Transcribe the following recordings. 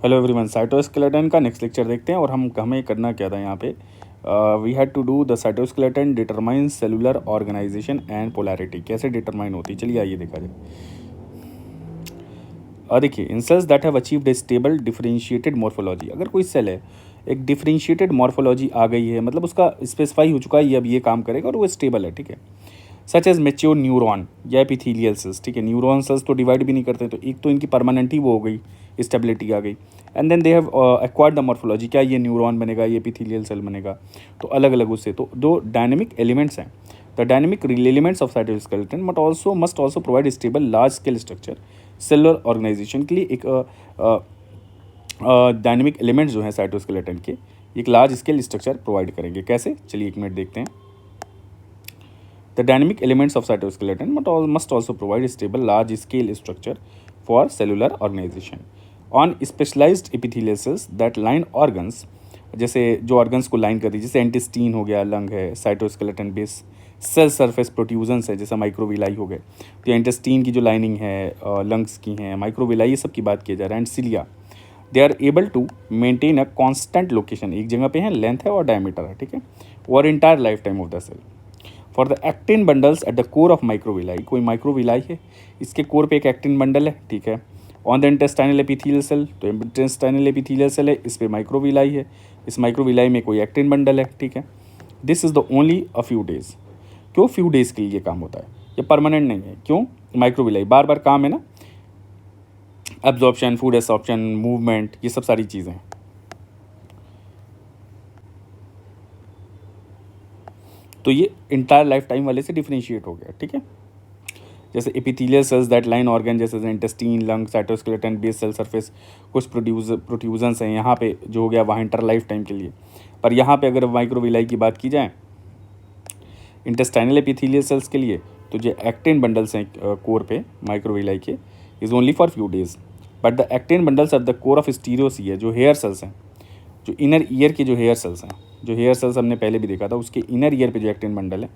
Hello everyone, cytoskeleton का next lecture देखते हैं। और हमें करना क्या था यहाँ पे, we had to do the cytoskeleton determine cellular organisation and polarity. कैसे डिटरमाइन होती है, चलिए आइए देखा जाए। देखिए, in cells that have achieved a stable differentiated morphology, अगर कोई सेल है एक डिफरेंशिएटेड मॉर्फोलॉजी आ गई है, मतलब उसका स्पेसिफाई हो चुका है ये अब ये काम करेगा और वो स्टेबल है, ठीक है। सच एज मेच्योर न्यूरॉन या एपिथेलियल सेल्स, ठीक है। न्यूरॉन सेल्स तो डिवाइड भी नहीं करते, तो एक तो इनकी परमानेंट ही वो हो गई, स्टेबिलिटी आ गई। And then they have acquired the morphology, क्या ये न्यूरॉन बनेगा, ये एपिथेलियल सेल बनेगा, तो अलग अलग उससे। तो दो डायनेमिक एलिमेंट्स हैं, the dynamic elements of cytoskeleton but also must also provide stable large scale structure cellular organisation के लिए। एक डायनेमिक एलिमेंट्स जो हैं साइटोस्केलेटन के, एक लार्ज स्केल स्ट्रक्चर प्रोवाइड करेंगे। कैसे, चलिए एक मिनट देखते हैं। The dynamic elements of cytoskeleton must also provide a stable large-scale structure for cellular organization. On specialized epithelial cells that line organs, जैसे जो ऑर्गन्स को लाइन करती है, जैसे एंटेस्टीन हो गया, लंग है, साइटोस्केलेटन बेस सेल सरफेस प्रोट्यूजन्स है, जैसा माइक्रोविलाई हो गए। तो एंटेस्टीन की जो लाइनिंग है, लंग्स की हैं, माइक्रोविलाई, ये सब की बात की जा रहा है। And cilia, they are able to maintain a constant location, एक जगह पे है, लेंथ है और डायमीटर है, ठीक है, और entire life time of the cell. For the actin bundles at the core of microvilli, कोई माइक्रोविलाई है, इसके कोर पे एक एक्टिन बंडल है, ठीक है। On the intestinal epithelial cell, तो इंटेस्टाइनल एपिथेलियल सेल है, इस पे माइक्रोविलाई है, इस माइक्रोविलाई में कोई एक्टिन बंडल है, ठीक है। This is the only a few days. क्यों फ्यू डेज के लिए काम होता है, ये परमानेंट नहीं है। क्यों, माइक्रोविलाई बार बार काम है ना, एब्जॉर्प्शन, फूड एब्जॉर्प्शन, मूवमेंट, ये सब सारी चीज़ें हैं। तो ये इंटायर लाइफ टाइम वाले से डिफरेंशिएट हो गया, ठीक है। जैसे epithelial cells that line organ, जैसे intestine, lung, cytoskeleton, base cell surface, कुछ प्रोट्यूजन्स हैं यहाँ पे जो हो गया, वहाँ इंटर लाइफ टाइम के लिए। पर यहाँ पे अगर माइक्रोविलाई की बात की जाए इंटेस्टाइनल एपिथेलियल सेल्स के लिए, तो जो एक्टिन बंडल्स हैं कोर पे माइक्रोविलाई के, is only for few days. But the actin bundles are the core of stereocilia, जो हेयर सेल्स हैं, जो इनर ईयर के जो हेयर सेल्स हैं, जो हेयर सेल्स हमने पहले भी देखा था, उसके इनर ईयर पे जो एक्टिन बंडल है,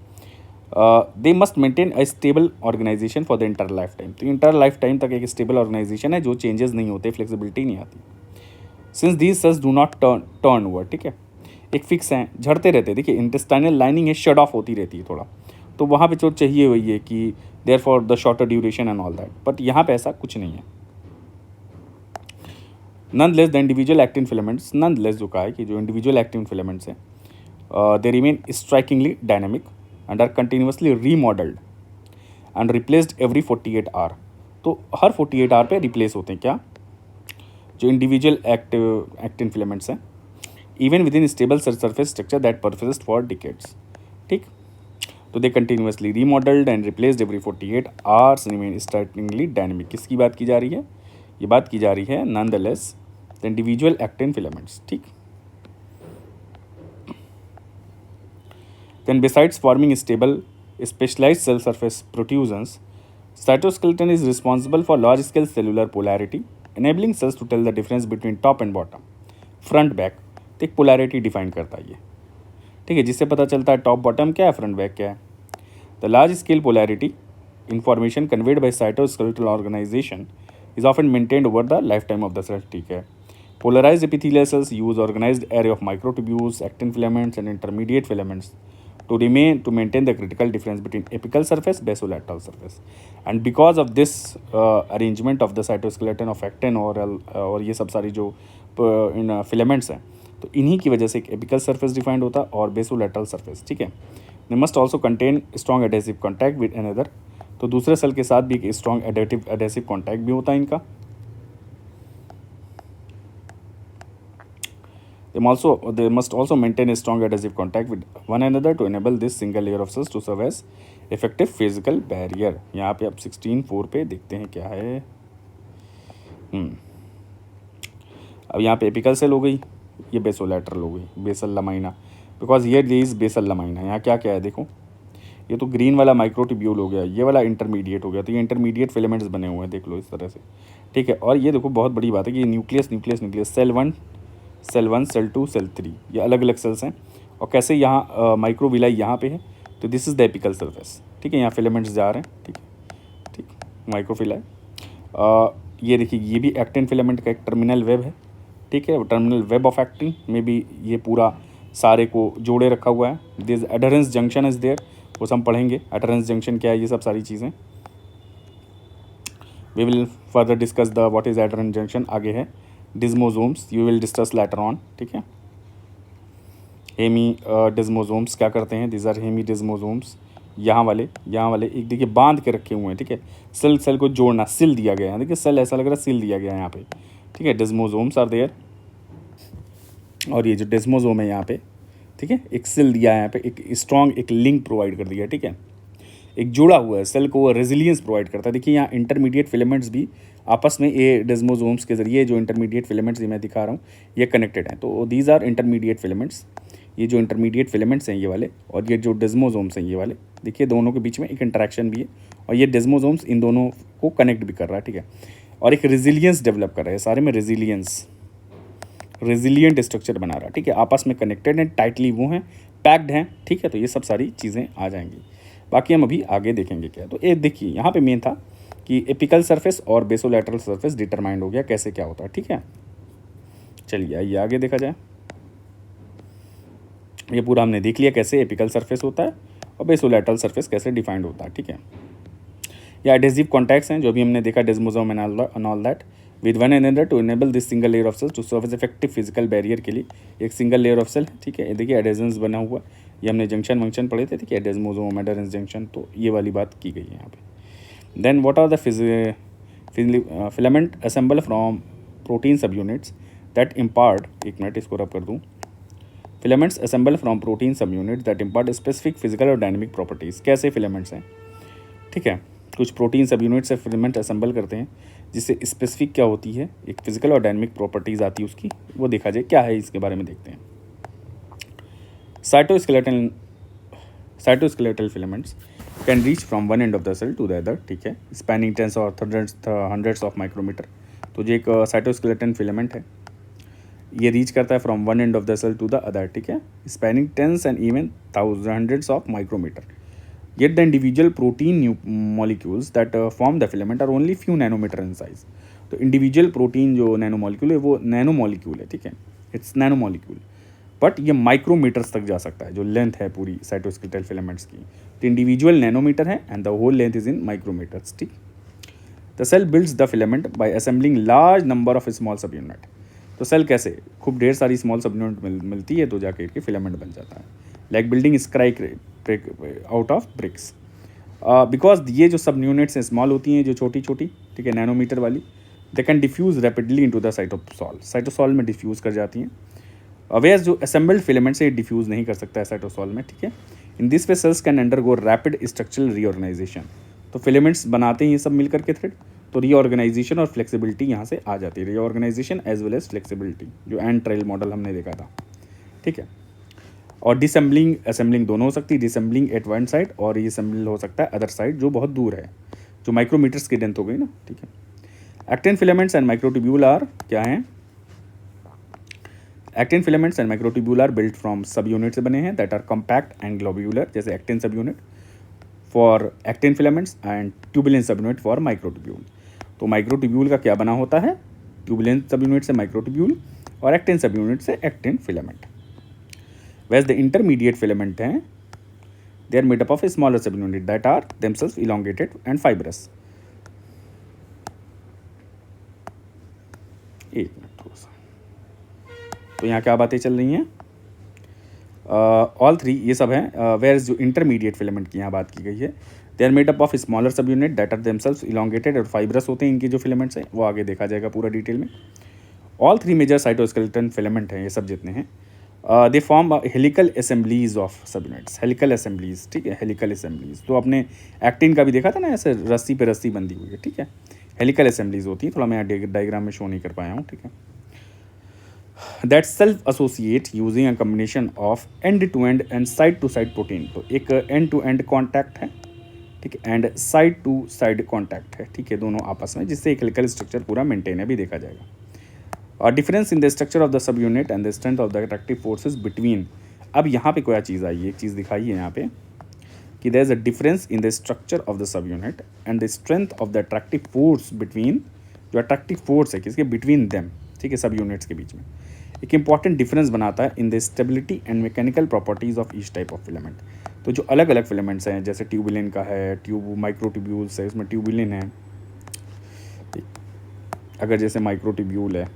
they must maintain a stable organisation for the entire life time. तो इंटर लाइफ टाइम तक एक स्टेबल ऑर्गेनाइजेशन है, जो चेंजेस नहीं होते, फ्लेक्सिबिलिटी नहीं आती। Since these cells do not turn over, ठीक है, एक फिक्स हैं, झड़ते रहते हैं। देखिए इंटेस्टाइनल लाइनिंग है, शट ऑफ होती रहती है थोड़ा, तो वहाँ पे जो चाहिए वही है कि there for the shorter duration and all that, but यहाँ पे ऐसा कुछ नहीं है। Nonetheless, the individual actin filaments, nonetheless जो कहा है कि जो individual actin filaments हैं, they remain strikingly dynamic and are continuously remodeled and replaced every 48 hour। तो हर 48 आवर पे रिप्लेस होते हैं क्या, जो इंडिविजुअल एक्टिन फिलामेंट्स हैं, even with in stable surface structure that persist for decades, ठीक। तो they continuously remodelled and replaced every 48 hours, remain strikingly dynamic. किसकी बात की जा रही है, ये बात की जा रही है nonetheless the individual actin filaments, ठीक। Then besides forming stable specialized cell surface protrusions, cytoskeleton is responsible for large scale cellular polarity, enabling cells to tell the difference between top and bottom, front back। तो एक polarity define करता है ये, ठीक है, जिससे पता चलता है टॉप बॉटम क्या है, फ्रंट बैक क्या है। The large scale polarity information conveyed by cytoskeletal organisation is often maintained over the lifetime of the cell, ठीक है। Polarized epithelial cells use organized array of microtubules, actin filaments and intermediate filaments to maintain the critical difference between apical surface, basolateral surface। And because of this arrangement of the cytoskeleton of actin और ये सब सारी जो इन filaments हैं, तो इन्हीं की वजह से एक apical surface डिफाइंड होता है और basolateral surface, ठीक है। They must also contain strong adhesive contact with another, तो दूसरे सेल के साथ भी एक स्ट्रॉन्ग एडेसिव कॉन्टैक्ट भी होता है इनका। They must also maintain a strong adhesive contact with one another to enable this single layer of cells to serve as effective physical barrier। यहाँ पे आप 16:4 पे देखते हैं क्या है। अब यहाँ पे एपिकल सेल हो गई, ये बेसोलैटरल हो गई, बेसल लमाइना, बिकॉज ये इज बेसल लमाइना। यहाँ क्या क्या है देखो, ये तो ग्रीन वाला माइक्रोट्यूब्यूल हो गया, ये वाला इंटरमीडिएट हो गया, तो ये इंटरमीडिएट फिलामेंट्स बने हुए हैं, देख लो इस तरह से, ठीक है। और ये देखो बहुत बड़ी बात है कि nucleus nucleus nucleus, cell 1 cell 2 cell 3, ये अलग अलग सेल्स हैं। और कैसे यहाँ माइक्रोविलाई यहाँ पे है, तो this is the apical surface, ठीक है, यहाँ फिलामेंट्स जा रहे हैं, ठीक है, ठीक, माइक्रोविलाई। ये देखिए, ये भी एक्टिन फिलामेंट का एक टर्मिनल वेब है, ठीक है। टर्मिनल वेब ऑफ एक्टिन में भी ये पूरा सारे को जोड़े रखा हुआ है। This adherens junction is there, वो सब पढ़ेंगे एडहेरेंस जंक्शन क्या है, ये सब सारी चीज़ें we will further discuss the what is adherens junction. आगे है desmosomes, you will discuss later on, ठीक है। हेमी डिस्मोसोम्स क्या करते हैं, दिस आर हेमी डिस्मोसोम्स, यहाँ वाले एक देखिए बांध के रखे हुए हैं, ठीक है। सेल को जोड़ना, सिल दिया गया है, देखिए सेल ऐसा लग रहा है सिल दिया गया है यहाँ पे, ठीक है। डिस्मोसोम्स आर देयर, और ये जो डिस्मोसोम है यहाँ पे, ठीक है, एक सिल दिया है यहाँ पे, एक स्ट्रॉन्ग एक लिंक प्रोवाइड कर दिया है, ठीक है। एक जुड़ा हुआ है, सेल को वो रेजिलियंस प्रोवाइड करता है। देखिए यहाँ इंटरमीडिएट फिलामेंट्स भी आपस में ये डिस्मोसोम्स के जरिए जो इंटरमीडिएट फिलामेंट्स ये मैं दिखा रहा हूँ ये कनेक्टेड हैं। तो दीज आर इंटरमीडिएट फिलामेंट्स, ये जो इंटरमीडिएट फिलामेंट्स हैं ये वाले, और ये जो डिस्मोसोम्स हैं ये वाले, देखिए दोनों के बीच में एक इंटरेक्शन भी है, और ये डिस्मोसोम्स इन दोनों को कनेक्ट भी कर रहा है, ठीक है। और एक रेजिलियंस डेवलप कर रहा है, सारे में रेजिलियंट स्ट्रक्चर बना रहा है, ठीक है। आपस में कनेक्टेड हैं, टाइटली वो हैं, पैक्ड हैं, ठीक है। तो ये सब सारी चीज़ें आ जाएंगी, बाकी हम अभी आगे देखेंगे क्या। तो ये देखिए यहाँ पे मेन था कि एपिकल सरफेस और बेसोलैटरल सरफेस डिटरमाइंड हो गया कैसे क्या होता है, ठीक है। चलिए आइए आगे देखा जाए। ये पूरा हमने देख लिया कैसे एपिकल सरफेस होता है और बेसोलैटरल सरफेस कैसे डिफाइंड होता है, ठीक है। या एडहेसिव कॉन्टैक्ट्स हैं जो भी हमने देखा, desmosome and all that with one another to enable this single layer of cell to serve as effective physical barrier के लिए एक सिंगल लेयर ऑफ सेल, ठीक है। देखिए एडेजेंस बना हुआ, ये हमने जंक्शन वंक्शन पढ़े थे, ठीक है, डिस्मोसोम एडेरेंस जंक्शन, तो ये वाली बात की गई है यहाँ पे। Then what are the filament assemble from protein sub units that impart, एक मिनट इसको रब कर दूँ। Filaments assemble from protein sub units that impart specific physical और डायनेमिक प्रॉपर्टीज़। कैसे फिलामेंट्स हैं, ठीक है, कुछ प्रोटीन सब यूनिट से फिलामेंट असेंबल करते हैं जिससे स्पेसिफिक क्या होती है, एक फिजिकल और डायनेमिक प्रॉपर्टीज़ आती है उसकी, वो देखा जाए क्या है, इसके बारे में देखते हैं। Cytoskeletal filaments can reach from one end of the cell to the other, ठीक है, स्पैनिंग टेंस और हंड्रेड्स ऑफ माइक्रोमीटर। तो ये एक साइटोस्केलेटन फिलामेंट है, ये रीच करता है from one end of the cell to the other, ठीक है, spanning tens and even hundreds of micrometre. Yet the individual protein molecules that form the filament are only few nanometer in size. तो individual protein जो nano molecule है वो nano molecule है, ठीक है, it's nano molecule, but ये micrometres तक जा सकता है। जो लेंथ है पूरी साइटोस्केलेटल फिलामेंट्स की, तो इंडिविजुअल नैनोमीटर है and the whole length is in micrometres, ठीक। The cell builds the filament by assembling large number of small subunit. तो सेल कैसे, खूब ढेर सारी स्मॉल सब यूनिट मिलती है तो जाके के फिलामेंट बन जाता है, like building sky out of BRICS. Because ये जो सब यूनिट्स हैं स्मॉल होती हैं, जो छोटी छोटी, ठीक है, नैनोमीटर वाली, they can diffuse rapidly into the cytosol में डिफ्यूज़ कर जाती हैं। अवेयर जो असेंबल्ड फिलामेंट से डिफ्यूज़ नहीं कर सकता है साइटोसॉल में, ठीक है। In this way cells can undergo rapid structural reorganisation. तो फिलामेंट्स बनाते हैं ये सब मिलकर के थ्रेड, तो रीऑर्गेनाइजेशन और फ्लेक्सिबिलिटी यहाँ से आ जाती है, reorganisation as well as flexibility, जो एंड ट्रेल मॉडल हमने देखा था, ठीक है। और डिसेंबलिंग असेंबलिंग दोनों हो सकती है, डिसेंबलिंग एट वन साइड और रीअसेंबल हो सकता है अदर साइड जो बहुत दूर है, जो माइक्रोमीटर्स की लेंथ हो गई ना, ठीक है। Actin filaments and microtubule are क्या हैं, actin filaments and microtubule are built from subunit से बने हैं that are compact and globular, जैसे actin subunit for actin filaments and tubulin subunit for microtubule. तो microtubule का क्या बना होता है, ट्यूबुलेंट सब यूनिट से माइक्रोट्यूब्यूल और एक्टिन सब यूनिट से actin filament. Whereas the intermediate filament हैं, they are made up of a smaller subunit that are themselves elongated and fibrous. एक मिनट थोड़ा सा, तो यहाँ क्या बातें चल रही हैं, ऑल थ्री ये सब हैं। वेयर्स जो इंटरमीडिएट फिलामेंट की यहाँ बात की गई है, they are made up of smaller sub unit that are themselves elongated और फाइब्रस होते हैं इनके जो फिलामेंट्स हैं, वो आगे देखा जाएगा पूरा डिटेल में। All three major cytoskeleton filament हैं ये सब जितने हैं, they form helical assemblies of सब यूनिट्स, हेलिकल असेंबलीज, ठीक है, हेलिकल असेंबलीज। तो आपने एक्टिन का भी देखा था ना, ऐसे रस्सी पे रस्सी बंधी हुई है, ठीक है, हेलिकल असेंबलीज होती है। थोड़ा मैं यहाँ डायग्राम में शो नहीं कर पाया हूँ, ठीक है। That self associate using a combination of end to end and side to side protein. तो एक एंड टू एंड कॉन्टैक्ट है, ठीक है, and side to side contact है, ठीक है, दोनों आपस में, जिससे एक हेलिकल स्ट्रक्चर पूरा मेंटेन है, भी देखा जाएगा। Difference in the structure of the सब unit and the strength of the attractive forces between. अब यहाँ पे क्या चीज़ आई है, एक चीज़ दिखाई है यहाँ पे कि there is a difference in the structure of the सब unit and the strength of the attractive force between, जो अट्रैक्टिव फोर्स है किसके, बिटवीन देम, ठीक है, सब यूनिट्स के बीच में एक इंपॉर्टेंट डिफरेंस बनाता है in the stability and mechanical properties of each type of filament. तो जो अलग अलग फिलामेंट्स हैं, जैसे ट्यूबुलिन का है, माइक्रोट्यूब्यूल्स है, उसमें ट्यूबुलिन है, अगर जैसे माइक्रोट्यूब्यूल है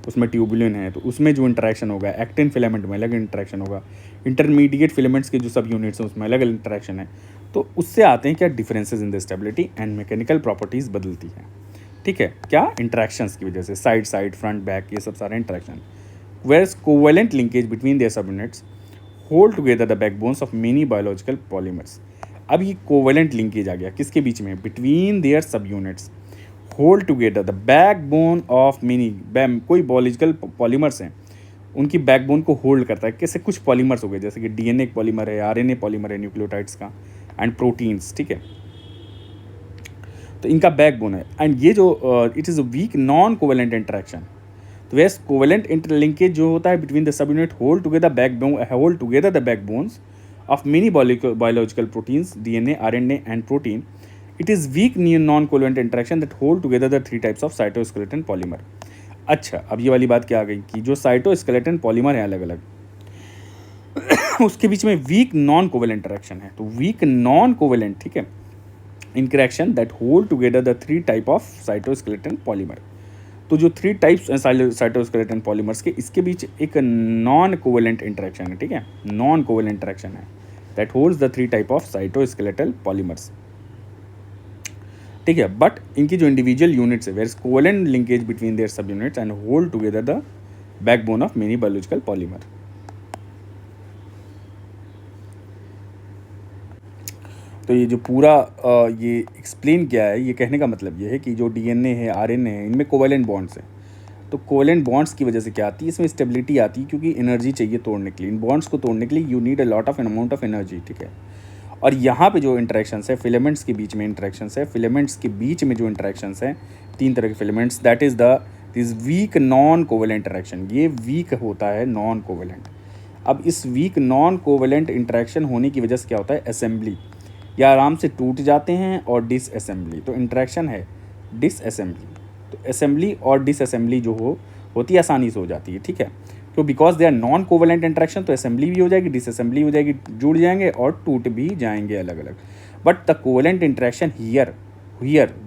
उसमें ट्यूबुलिन है, तो उसमें जो इंटरेक्शन होगा एक्टिन फिलामेंट में अलग इंटरेक्शन होगा, इंटरमीडिएट फिलामेंट्स के जो सब यूनिट्स हैं उसमें अलग अलग इंटरेक्शन है। तो उससे आते हैं क्या differences in the stability and mechanical properties बदलती हैं, ठीक है, क्या इंटरेक्शंस की वजह से, साइड साइड फ्रंट बैक ये सब सारे interaction. Where's covalent linkage between their subunits hold together the backbones of many biological polymers. अब ये कोवेलेंट लिंकेज आ गया किसके बीच में, between their subunits hold together the backbone of many, कोई बायोलॉजिकल पॉलीमर्स हैं उनकी बैकबोन को होल्ड करता है। कैसे, कुछ पॉलीमर्स हो गए जैसे कि डीएनए पॉलीमर है, आरएनए पॉलीमर है न्यूक्लियोटाइड्स का, एंड प्रोटीन्स, ठीक है, तो इनका बैकबोन है। एंड ये जो it is a weak non covalent interaction. तो वैसे कोवेलेंट इंटरलिंकेज जो होता है बिटवीन द सब unit hold together the backbones of many biological proteins, DNA, RNA and protein. It is weak non covalent interaction that hold together the 3 types of cytoskeleton polymer. अच्छा, अब ये वाली बात क्या आ गई कि जो साइटोस्केलेटन पॉलीमर है अलग अलग उसके बीच में वीक नॉन कोवेलेंट इंटरेक्शन है। तो वीक नॉन कोवेलेंट, ठीक है, interaction that hold together the 3 type of cytoskeleton polymer. तो जो 3 टाइप्स साइटोस्केलेटन पॉलीमर्स के, इसके बीच एक नॉन कोवेलेंट इंटरेक्शन है, ठीक है, नॉन कोवेलेंट इंटरेक्शन है that holds the 3 type of cytoskeletal polymers, ठीक है। बट इनकी जो इंडिविजुअल यूनिट्स है, where is covalent linkage between their subunits and hold together the backbone of many biological polymer. तो ये जो पूरा ये एक्सप्लेन किया है, ये कहने का मतलब ये है कि जो डीएनए है, आरएनए है, इनमें कोवेलेंट बॉन्ड्स हैं। तो कोवेलेंट बॉन्ड्स की वजह से क्या आती है, इसमें स्टेबिलिटी आती है, क्योंकि एनर्जी चाहिए तोड़ने के लिए। इन बॉन्ड्स को तोड़ने के लिए you need a lot of amount of energy, ठीक है। और यहाँ पे जो इंटरेक्शंस है फिलामेंट्स के बीच में, इंटरेक्शंस है फिलामेंट्स के बीच में जो इंटरेक्शंस हैं 3 तरह के filaments, that is this weak non covalent interaction. ये वीक होता है नॉन कोवेलेंट। अब इस वीक नॉन कोवेलेंट इंटरेक्शन होने की वजह से क्या होता है, असेंबली, या आराम से टूट जाते हैं, और डिसअसेंबली। तो इंटरेक्शन है डिसअसेंबली, तो असेंबली और डिसअसेंबली जो होती है आसानी से हो जाती है, ठीक है। तो because they are non covalent interaction, तो असेंबली भी हो जाएगी, डिसअसेंबली हो जाएगी, जुड़ जाएंगे और टूट भी जाएंगे अलग अलग। But the covalent interaction here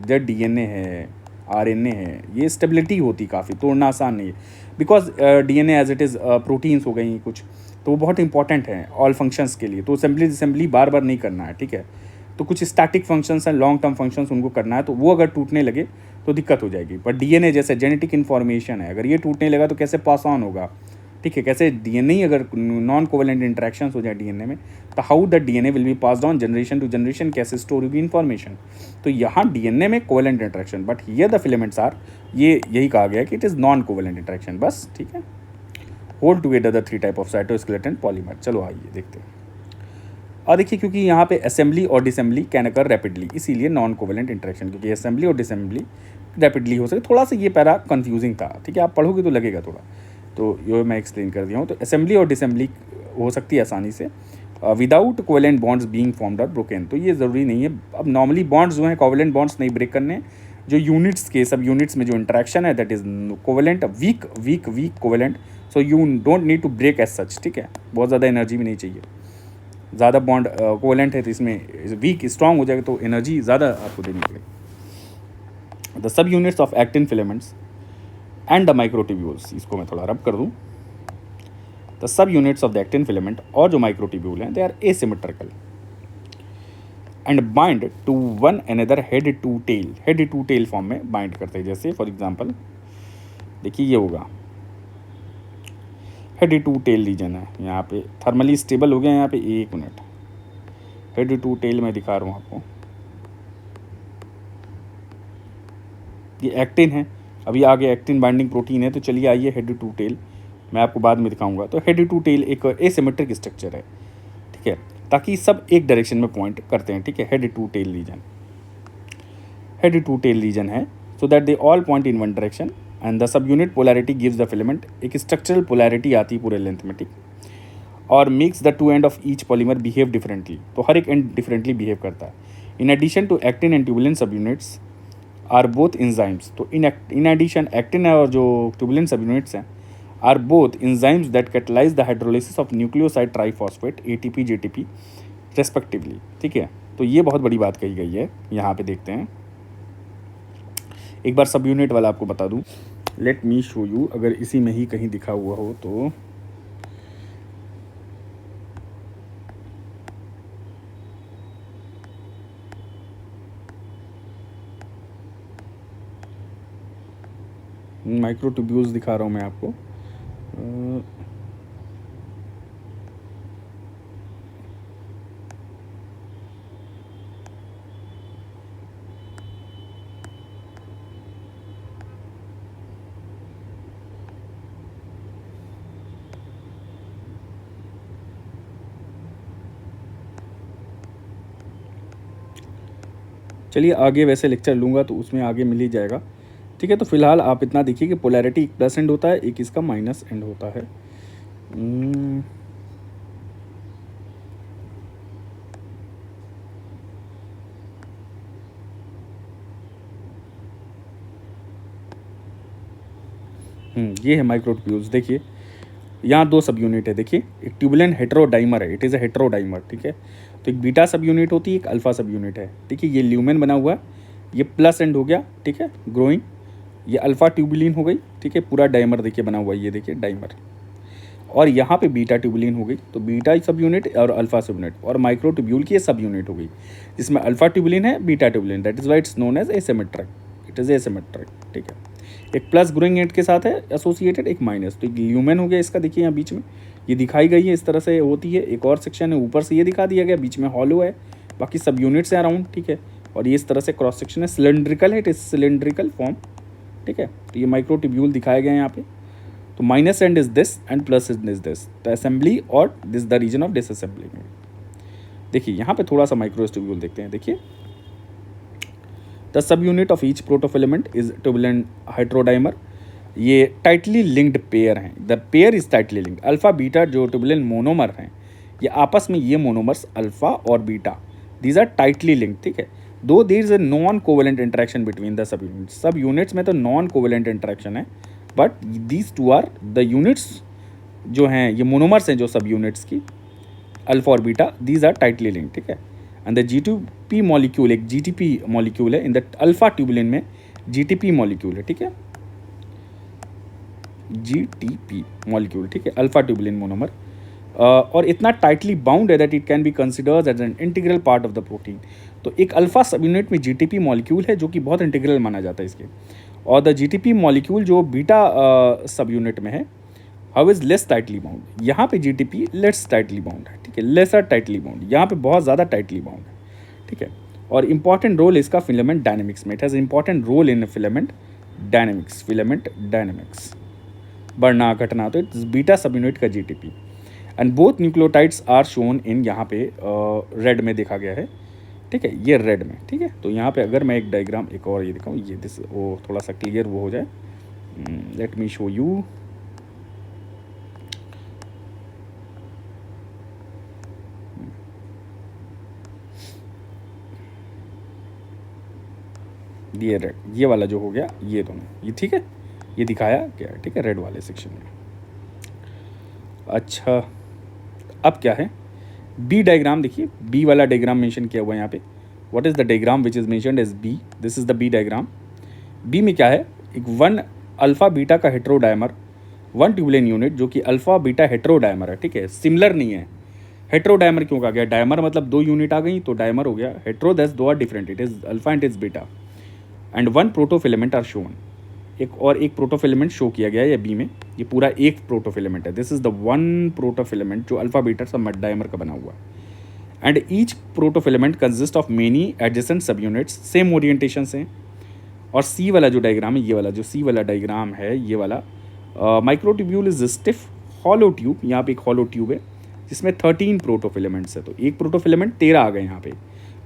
जो डीएनए है, आरएनए है, ये स्टेबिलिटी होती काफ़ी, तोड़ना आसान नहीं है। Because DNA as it is proteins हो गई कुछ, तो वो बहुत इंपॉर्टेंट है ऑल फंक्शंस के लिए। तो असेंबली बार बार नहीं करना है, ठीक है। तो कुछ स्टैटिक फंक्शंस हैं, लॉन्ग टर्म फंक्शंस, उनको करना है, तो वो अगर टूटने लगे तो दिक्कत हो जाएगी। बट डीएनए जैसे जेनेटिक इन्फॉर्मेशन है, अगर ये टूटने लगा तो कैसे पास ऑन होगा, ठीक है। कैसे डीएनए ही अगर नॉन कोवेलेंट इंटरेक्शंस हो जाए डीएनए में, तो how the DNA will be passed on generation to generation, कैसे स्टोर होगी इन्फॉर्मेशन। तो यहाँ डीएनए में covalent interaction, but here the filaments are, ये यही कहा गया कि it is non covalent interaction, बस, ठीक है। Hold together the 3 type of cytoskeleton polymer. चलो आइए देखते हैं। और देखिए, क्योंकि यहाँ पे असेंबली और डिसेंबली कैन अकर रैपिडली, इसीलिए नॉन कोवेलेंट इंटरेक्शन, क्योंकि असेंबली और डिसेंबली रैपिडली हो सके। थोड़ा सा ये पैरा कंफ्यूजिंग था, ठीक है, आप पढ़ोगे तो लगेगा थोड़ा, तो ये मैं एक्सप्लेन कर दिया हूँ। तो असेंबली और डिसेंबली हो सकती है आसानी से without covalent bonds being formed और ब्रोकन। तो ये ज़रूरी नहीं है। अब नॉर्मली बॉन्ड्स जो हैं कोवेलेंट बॉन्ड्स नहीं ब्रेक करने, जो यूनिट्स के सब यूनिट्स में जो इंटरेक्शन है that is covalent, weak covalent, so you don't need to break as such, ठीक है। बहुत ज़्यादा एनर्जी भी नहीं चाहिए। ज़्यादा बॉन्ड कोवेलेंट है तो इसमें वीक स्ट्रॉन्ग हो जाएगा, तो एनर्जी ज़्यादा आपको देनी पड़ेगी। The subunits of actin filaments and the microtubules, इसको मैं थोड़ा रब कर दूँ। The subunits of the actin filament और जो माइक्रोट्यूब्यूल हैं, they are asymmetrical and bind to one another head to tail form में बाइंड करते हैं। जैसे फॉर एग्जांपल देखिए, ये होगा हेड टू टेल रीजन है, यहाँ पे थर्मली स्टेबल हो गया। यहाँ पे 1 मिनट, हेड टू टेल मैं दिखा रहा हूँ आपको, ये एक्टिन है, अभी आगे एक्टिन बाइंडिंग प्रोटीन है। तो चलिए आइए हेड टू टेल, मैं आपको बाद में दिखाऊंगा। तो हेड टू टेल एक एसिमेट्रिक स्ट्रक्चर है, ठीक है, ताकि सब एक डायरेक्शन में पॉइंट करते हैं, ठीक है। हेड टू टेल रीजन है so that they all point in one direction and the सब unit polarity gives the filament, एक स्ट्रक्चरल पोलैरिटी आती है पूरे लेंथ में, ठीक, और makes the 2 end of each polymer behave differently. तो हर एक एंड डिफरेंटली बिहेव करता है। In addition to actin and tubulin subunits are both enzymes, तो इन एडिशन एक्टिन और जो ट्यूबुलेंट सब यूनिट्स हैं are both enzymes that catalyse the hydrolysis of nucleoside triphosphate ATP JTP respectively. ठीक है, तो ये बहुत बड़ी बात कही गई है। यहाँ पे देखते हैं, एक बार सब यूनिट वाला आपको बता दूँ, लेट मी शो यू, अगर इसी में ही कहीं दिखा हुआ हो तो माइक्रोट्यूब्यूल्स दिखा रहा हूँ मैं आपको। चलिए आगे वैसे लेक्चर लूँगा तो उसमें आगे मिल ही जाएगा। ठीक है, तो फिलहाल आप इतना देखिए कि पोलैरिटी एक प्लस एंड होता है, एक इसका माइनस एंड होता है। ये है माइक्रोट्यूब्यूल्स। देखिए यहाँ दो सब यूनिट है, देखिए एक ट्यूबुलेंट हेटेरोडाइमर है, इट इज़ अ हेटेरोडाइमर। ठीक है, तो एक बीटा सब यूनिट होती है, एक अल्फा सब यूनिट है। ठीक है, ये ल्यूमेन बना हुआ है, ये प्लस एंड हो गया। ठीक है, ग्रोइंग, ये अल्फा ट्यूबुलिन हो गई। ठीक है, पूरा डाइमर देखिए बना हुआ है, ये देखिए डाइमर, और यहाँ पे बीटा ट्यूबुलिन हो गई, तो बीटा सब यूनिट और अल्फा सब यूनिट, और माइक्रोट्यूब्यूल की ये सब यूनिट हो गई जिसमें अल्फा ट्यूबुलिन है, beta tubulin, that is why it's known as asymmetric, it is asymmetric. ठीक है, एक प्लस ग्रोइंग एंड के साथ है एसोसिएटेड, एक माइनस, तो एक ल्यूमेन हो गया इसका। देखिए यहाँ बीच में ये दिखाई गई है, इस तरह से होती है। एक और सेक्शन है ऊपर से ये दिखा दिया गया, बीच में हॉलो है, बाकी सब यूनिट्स हैं अराउंड। ठीक है, और ये इस तरह से क्रॉस सेक्शन है, सिलेंड्रिकल है, इट इज सिलेंड्रिकल फॉर्म। ठीक है, तो ये माइक्रोट्यूब्यूल दिखाया गया है यहाँ पे। तो minus end is this and plus end is this, तो असेंबली और this the region of disassembly. देखिए यहाँ पे थोड़ा सा माइक्रोट्यूब्यूल देखते हैं। देखिए द सब unit of each protofilament is tubulin heterodimer, ये टाइटली लिंक्ड पेयर हैं, the pair is tightly linked. Alpha beta जो ट्यूबुलेंट मोनोमर हैं, ये आपस में, ये मोनोमर्स अल्फा और beta, these are tightly linked. ठीक है, though there is a non covalent interaction between the subunits, subunits में तो नॉन कोवेलेंट इंटरेक्शन है, but these two are the units जो हैं, ये मोनोमर्स हैं जो सब यूनिट्स की, अल्फा और beta, these are tightly linked. ठीक है, एंड द GTP मॉलिक्यूल एक GTP मॉलिक्यूल है, इन द अल्फा ट्यूबुलिन में GTP मॉलिक्यूल है। ठीक है, GTP मॉलिक्यूल। ठीक है, अल्फा ट्यूबुलिन मोनोमर, और इतना टाइटली बाउंड है that it can be considered as an integral part of the protein. तो एक अल्फा सब यूनिट में GTP मॉलिक्यूल है जो कि बहुत इंटीग्रल माना जाता है इसके, और द GTP मॉलिक्यूल जो बीटा सब यूनिट में है, how is less tightly bound, यहाँ पे GTP लेस टाइटली बाउंड है। ठीक है, लेसर टाइटली बाउंड, यहाँ पे बहुत ज़्यादा टाइटली बाउंड है। ठीक है, और इंपॉर्टेंट रोल इसका फिलामेंट डायनेमिक्स में, it has important role in filament dynamics, filament dynamics, बढ़ना घटना, तो इट्स बीटा सब यूनिट का GTP। And both nucleotides are shown in, यहाँ पे रेड में देखा गया है। ठीक है, ये रेड में। ठीक है, तो यहाँ पे अगर मैं एक डायग्राम एक और ये दिखाऊँ, ये दिस वो थोड़ा सा क्लियर वो हो जाए, लेट मी शो यू। ये रेड, ये वाला जो हो गया, ये दोनों, ये ठीक है, ये दिखाया गया है। ठीक है, रेड वाले सेक्शन में। अच्छा, अब क्या है, बी डायग्राम देखिए, बी वाला डायग्राम मेंशन किया हुआ है यहाँ पे। What is the diagram which is mentioned as B, this is the B diagram. B में क्या है, एक वन अल्फा बीटा का हेटेरोडाइमर, वन ट्यूबुलिन यूनिट जो कि अल्फा बीटा हेटेरोडाइमर है। ठीक है, सिमिलर नहीं है। हेटेरोडाइमर क्यों कहा गया, डायमर मतलब दो यूनिट आ गई तो डायमर हो गया, hetero that's two are different, it is alpha and is beta, and one protofilament are shown, एक प्रोटोफिलामेंट शो किया गया है या बी में, ये पूरा एक प्रोटोफिलामेंट है, this is the one protofilament जो अल्फा बीटा सब डायमर का बना हुआ है। And each protofilament consist of many adjacent subunits, same orientation से। और सी वाला जो डायग्राम है, ये वाला जो सी वाला डायग्राम है, ये वाला microtubule is stiff hollow tube, यहाँ पे एक हॉलो ट्यूब है जिसमें 13 प्रोटोफिलामेंट्स है, तो एक प्रोटोफिलामेंट 13 आ गए यहाँ पे,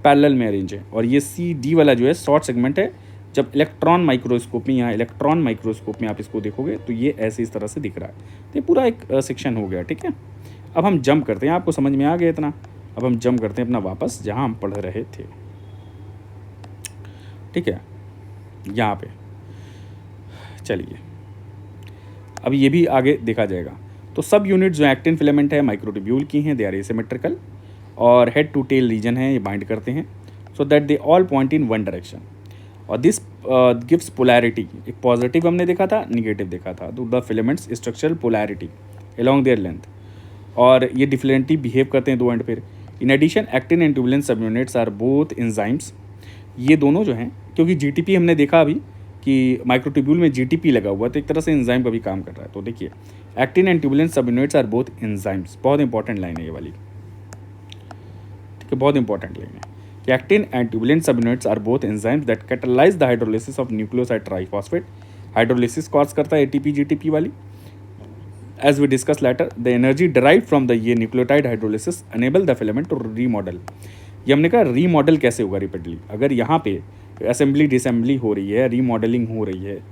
पैरेलल में अरेंज है। और ये सी डी वाला जो है शॉर्ट सेगमेंट है, जब इलेक्ट्रॉन माइक्रोस्कोप में, यहाँ इलेक्ट्रॉन माइक्रोस्कोप में आप इसको देखोगे तो ये ऐसे इस तरह से दिख रहा है। तो ये पूरा एक सेक्शन हो गया। ठीक है, अब हम जंप करते हैं, आपको समझ में आ गया इतना, अब हम जंप करते हैं अपना वापस जहाँ हम पढ़ रहे थे। ठीक है, यहाँ पे। चलिए अब ये भी आगे देखा जाएगा। तो सब यूनिट जो एक्टिन फिलामेंट है माइक्रोट्यूब्यूल की हैं, दे आर एसिमेट्रिकल, और हेड टू टेल रीजन है, ये बाइंड करते हैं, सो that they all point in one direction. और दिस गिव्स पोलैरिटी, एक पॉजिटिव हमने देखा था, निगेटिव देखा था, तो the filaments structural polarity along there length, और ये डिफरेंटली बिहेव करते हैं दो एंड फिर। In addition actin and tubulin subunits are both enzymes, ये दोनों जो हैं, क्योंकि जीटीपी हमने देखा अभी कि माइक्रोट्यूब्यूल में जीटीपी लगा हुआ है, तो एक तरह से एंजाइम का भी काम कर रहा है। तो देखिए actin and tubulin subunits are both enzymes, बहुत इंपॉर्टेंट लाइन है ये वाली, ठीक है, बहुत इंपॉर्टेंट लाइन है कि actin and tubulin subunits are both enzymes that catalyse the hydrolysis of nucleoside triphosphate. Hydrolysis cause करता है एटीपी जीटीपी वाली। As we discussed later, the energy derived from the ये nucleotide hydrolysis enable the filament to remodel। ये हमने कहा remodel कैसे होगा repeatedly, अगर यहाँ पे असेंबली डिसम्बली हो रही है, रीमॉडलिंग हो रही है,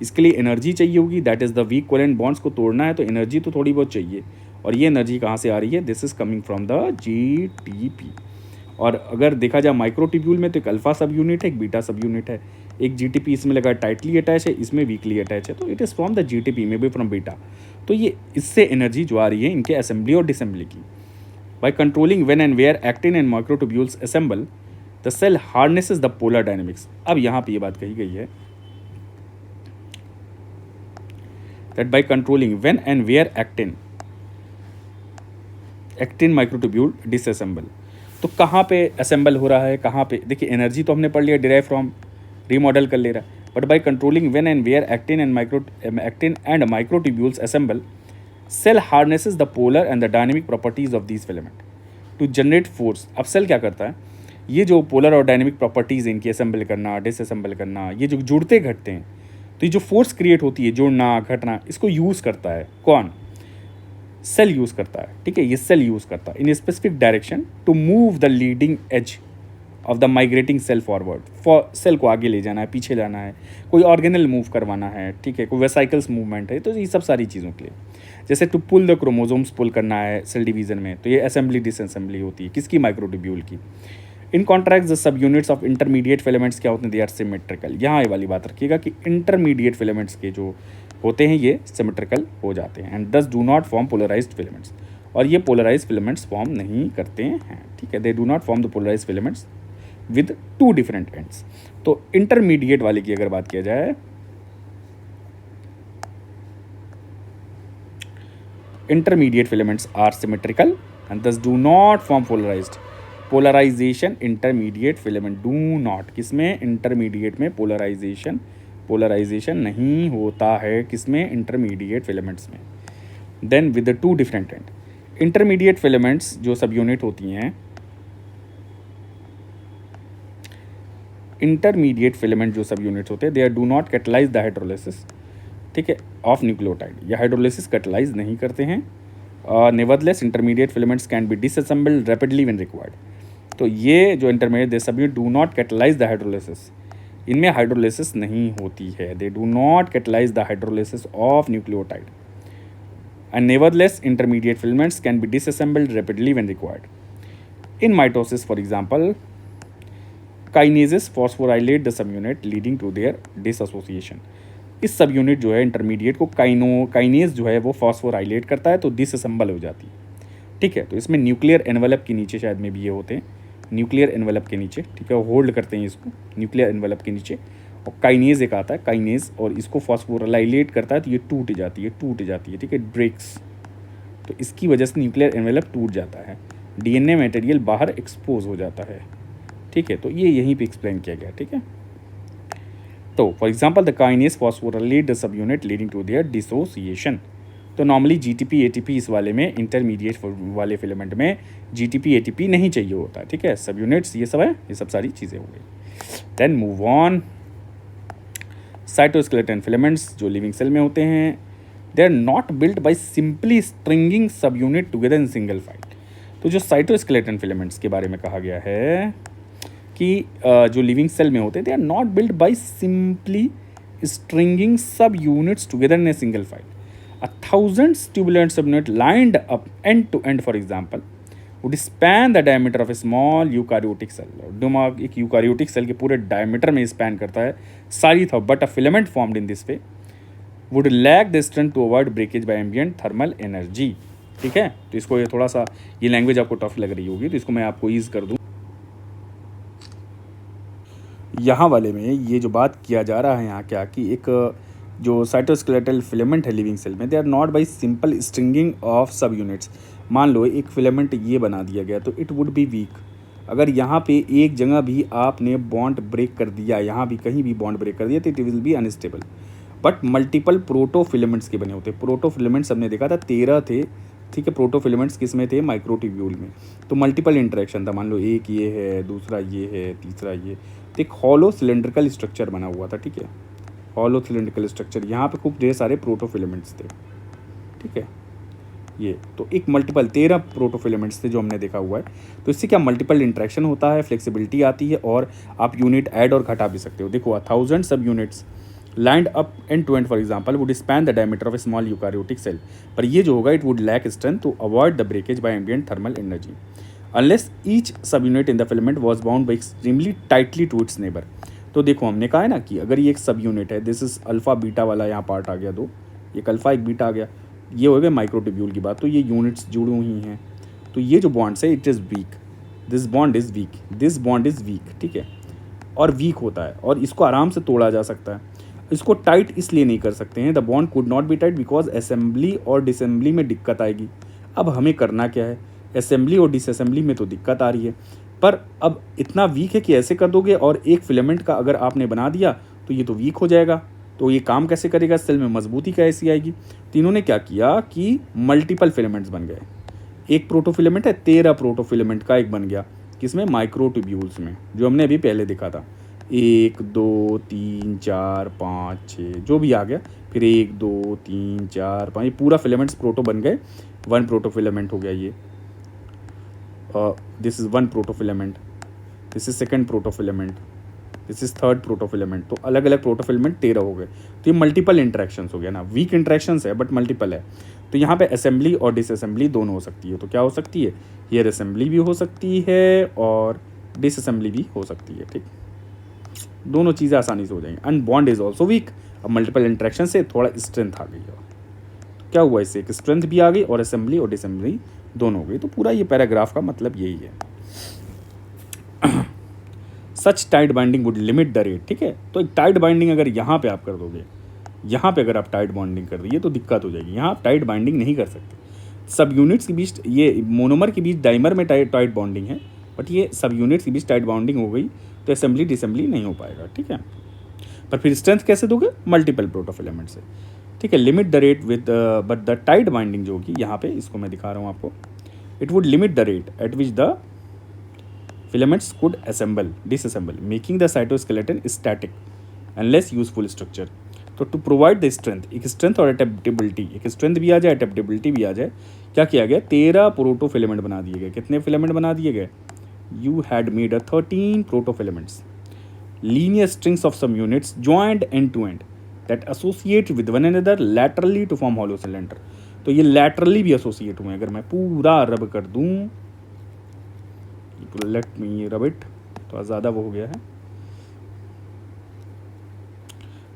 इसके लिए एनर्जी चाहिए होगी, that is the weak covalent bonds को तोड़ना है तो एनर्जी तो थोड़ी बहुत चाहिए, और ये एनर्जी कहाँ से आ रही है, this is coming from the GTP. और अगर देखा जाए माइक्रोट्यूब्यूल में तो एक अल्फा सब यूनिट है, एक बीटा सब यूनिट है, एक जीटीपी इसमें लगा टाइटली अटैच है, इसमें वीकली अटैच है, तो it is from the GTP may be from beta. तो ये इससे एनर्जी जो आ रही है इनके असेंबली और डिसम्बली की। By controlling when and where actin and microtubules assemble the cell harnesses the polar dynamics. अब यहाँ पे ये बात कही गई है that by controlling when and where actin microtubule disassemble, तो कहाँ पे असेंबल हो रहा है, कहाँ पे, देखिए एनर्जी तो हमने पढ़ लिया डिराइव फ्रॉम, रीमॉडल कर ले रहा है, but by controlling when and where actin and microtubules assemble cell harnesses the polar and the dynamic properties of these filament to generate force. अब सेल क्या करता है, ये जो पोलर और डायनेमिक प्रॉपर्टीज इनकी असेंबल करना, डिसअसेंबल करना, ये जो जुड़ते घटते हैं, तो ये जो फोर्स क्रिएट होती है, जोड़ना घटना, इसको यूज़ करता है कौन, सेल यूज़ करता है, ठीक है, ये सेल यूज़ करता है in specific direction to move the leading edge of the migrating cell forward, for cell को आगे ले जाना है, पीछे लाना है, कोई ऑर्गेनल मूव करवाना है, ठीक है, कोई वेसाइकल्स मूवमेंट है, तो ये सब सारी चीज़ों के लिए, जैसे टू पुल द क्रोमोजोम्स पुल करना है सेल डिवीजन में, तो ये असेंबली डिसअसेंबली होती है किसकी, माइक्रोट्यूब्यूल की। इन contract the subunits of intermediate filaments क्या होते हैं, दे आर सिमेट्रिकल। यहाँ ये वाली बात रखिएगा कि इंटरमीडिएट फिलामेंट्स के जो होते हैं ये सिमेट्रिकल हो जाते हैं and thus do not form polarised filaments, और ये पोलराइज्ड फिलामेंट्स फॉर्म नहीं करते हैं, ठीक है, they do not form the polarised filaments with two different ends. तो इंटरमीडिएट वाले की अगर बात किया जाए, intermediate filaments are symmetrical and thus do not form polarised. Polarisation intermediate filament do not, किसमें, इंटरमीडिएट में पोलराइजेशन नहीं होता है, किसमें, इंटरमीडिएट फिलामेंट्स में। Then with the two different end, intermediate filaments जो सब यूनिट होती हैं, इंटरमीडिएट फिलामेंट जो सब यूनिट्स होते हैं, they are do not catalyse the hydrolysis, ठीक है, ऑफ न्यूक्लियोटाइड, या हाइड्रोलिसिस कैटलाइज नहीं करते हैं। Nevertheless intermediate filaments can be disassembled rapidly when required. तो ये जो intermediate they subunit do not catalyse the hydrolysis, इनमें हाइड्रोलिसिस नहीं होती है, they do not catalyse the hydrolysis of nucleotide and nevertheless intermediate filaments can be disassembled rapidly when required. In mitosis for example kinases phosphorylate the सब unit leading to their dissociation. इस सब unit जो है intermediate को kinase जो है वो phosphorylate करता है तो डिसअसेंबल हो जाती है, ठीक है। तो इसमें न्यूक्लियर एनवेलप के नीचे शायद में भी ये होते हैं, न्यूक्लियर एनवेलप के नीचे, ठीक है, होल्ड करते हैं इसको न्यूक्लियर एनवेलप के नीचे, और काइनेज एक आता है काइनेज, और इसको फॉस्फोराइलेट करता है तो ये टूट जाती है, ठीक है, ब्रेक्स, तो इसकी वजह से न्यूक्लियर एनवेलप टूट जाता है, डीएनए मटेरियल बाहर एक्सपोज हो जाता है, ठीक है। तो ये यहीं पे एक्सप्लेन किया गया, ठीक है। तो for example the kinase phosphorylate the सब unit leading to their dissociation. तो नॉर्मली जीटीपी एटीपी इस वाले में, इंटरमीडिएट वाले फिलामेंट में जीटीपी एटीपी नहीं चाहिए होता है, ठीक है, सब यूनिट्स ये सब है, ये सब सारी चीज़ें हो गई। Then move on, cytoskeleton filaments जो लिविंग सेल में होते हैं, they are not built by simply stringing subunit together in single file. तो जो साइटोस्केलेटन फिलामेंट्स के बारे में कहा गया है कि जो लिविंग सेल में होते हैं, they are not built by simply stringing subunits together in a single file. 1000 tubulant subunit lined up end to end, for example, would span the diameter of a small eukaryotic cell. दिमाग एक eukaryotic cell के पूरे diameter में span करता है सारी था, but a filament formed in this way would lack the strength to avoid breakage by ambient thermal energy. ठीक है, तो इसको ये थोड़ा सा ये लैंग्वेज आपको टफ लग रही होगी, तो इसको मैं आपको ईज कर दूँ। यहाँ वाले में ये जो बात किया जा रहा है यहाँ क्या कि एक जो साइटोस्केलेटल फिलामेंट है लिविंग सेल में, they are not by simple stringing of सब यूनिट्स। मान लो एक फिलामेंट ये बना दिया गया तो इट वुड बी वीक। अगर यहाँ पे एक जगह भी आपने बॉन्ड ब्रेक कर दिया, यहाँ भी कहीं भी बॉन्ड ब्रेक कर दिया तो it will be unstable. But multiple protofilaments के बने होते। प्रोटोफिलामेंट्स हमने देखा था 13 थे। ठीक है, प्रोटोफिलामेंट्स किस में थे? माइक्रोट्यूब्यूल में। तो मल्टीपल इंटरेक्शन था, मान लो एक ये है, दूसरा ये है, तीसरा ये, तो एक हॉलो सिलेंड्रिकल स्ट्रक्चर बना हुआ था। ठीक है, हॉलो सिलेंड्रिकल स्ट्रक्चर, यहाँ पे खूब ढेर सारे प्रोटोफिलामेंट्स थे। ठीक है, ये तो एक मल्टीपल 13 प्रोटोफिलामेंट्स थे जो हमने देखा हुआ है। तो इससे क्या मल्टीपल इंटरेक्शन होता है, फ्लेक्सिबिलिटी आती है और आप यूनिट ऐड और घटा भी सकते हो। देखो 1000 सब units lined up end to end for example would span the diameter of a small eukaryotic cell, पर ये जो होगा it would lack strength to avoid the breakage by ambient thermal energy unless each subunit in the filament was bound by extremely tightly to its neighbor। तो देखो हमने कहा है ना कि अगर ये एक सब यूनिट है, दिस इज अल्फा बीटा वाला यहाँ पार्ट आ गया, दो एक अल्फा एक बीटा आ गया, ये हो गया माइक्रोट्यूब्यूल की बात, तो ये यूनिट्स जुड़ी हुई हैं, तो ये जो बॉन्ड्स है it is week, this bond is week, this bond is week. ठीक है, और वीक होता है और इसको आराम से तोड़ा जा सकता है। इसको टाइट इसलिए नहीं कर सकते हैं, the bond could not be tight because assembly और डिसम्बली में दिक्कत आएगी। अब हमें करना क्या है, असेंबली और डिसअसेंबली में तो दिक्कत आ रही है, पर अब इतना वीक है कि ऐसे कर दोगे और एक फिलामेंट का अगर आपने बना दिया तो ये तो वीक हो जाएगा, तो ये काम कैसे करेगा, सेल में मजबूती कैसी आएगी। तो इन्होंने क्या किया कि मल्टीपल फिलामेंट्स बन गए। एक प्रोटोफिलामेंट है, 13 प्रोटोफिलामेंट का एक बन गया, किसमें? माइक्रोट्यूब्यूल्स में, जो हमने अभी पहले देखा था। 1 2 3 4 5 6 जो भी आ गया, फिर 1 2 3 4 5 ये पूरा फिलामेंट्स प्रोटो बन गए। 1 प्रोटोफिलामेंट हो गया ये, this is 1 protofilament, this is second protofilament, this is third protofilament. तो अलग अलग प्रोटोफिलामेंट 13 हो गए। तो ये मल्टीपल इंटरेक्शंस हो गया ना, वीक इंटरेक्शंस है बट मल्टीपल है। तो यहाँ पे असेंबली और डिसअसेंबली दोनों हो सकती है। तो क्या हो सकती है, हियर असेंबली भी हो सकती है और डिसअसेंबली भी हो सकती है। ठीक, दोनों चीज़ें आसानी से हो जाएंगी। And bond is also weak, अब मल्टीपल इंटरेक्शन से थोड़ा स्ट्रेंथ आ गई है। क्या हुआ इससे, एक स्ट्रेंथ भी आ गई और असेंबली और डिसअसेंबली दोनों हो गई। तो पूरा ये पैराग्राफ का मतलब यही है। Such tight binding would limit the rate. ठीक है, तो एक टाइट बाइंडिंग अगर यहाँ पे आप कर दोगे, यहाँ पे अगर आप टाइट बॉन्डिंग कर दिए तो दिक्कत हो जाएगी। यहाँ आप टाइट बाइंडिंग नहीं कर सकते। सब यूनिट्स के बीच, ये मोनोमर के बीच डाइमर में टाइट बॉन्डिंग है, बट ये सब यूनिट्स के बीच टाइट बाउंडिंग हो गई तो असेंबली डिसम्बली नहीं हो पाएगा। ठीक है, पर फिर स्ट्रेंथ कैसे दोगे, मल्टीपल प्रोटोफिलामेंट से। ठीक है, limit the rate with but the tight binding जो होगी यहाँ पे, इसको मैं दिखा रहा हूँ आपको, it would limit the rate at which the filaments could assemble, disassemble, making the cytoskeleton static and less useful structure। तो टू प्रोवाइड द स्ट्रेंथ, एक स्ट्रेंथ और एडेप्टेबिलिटी, एक स्ट्रेंथ भी आ जाए, एडेप्टेबिलिटी भी आ जाए, क्या किया गया, 13 प्रोटोफिलामेंट बना दिए गए। कितने फिलामेंट बना दिए गए, you had made 13 protofilaments, linear strings of subunits joined end to end that associate with one another laterally to form hollow cylinder. तो ये लैटरली भी एसोसिएट हुए। अगर मैं पूरा रब कर दूं, लेट मी रब इट, तो ज़्यादा वो हो गया है।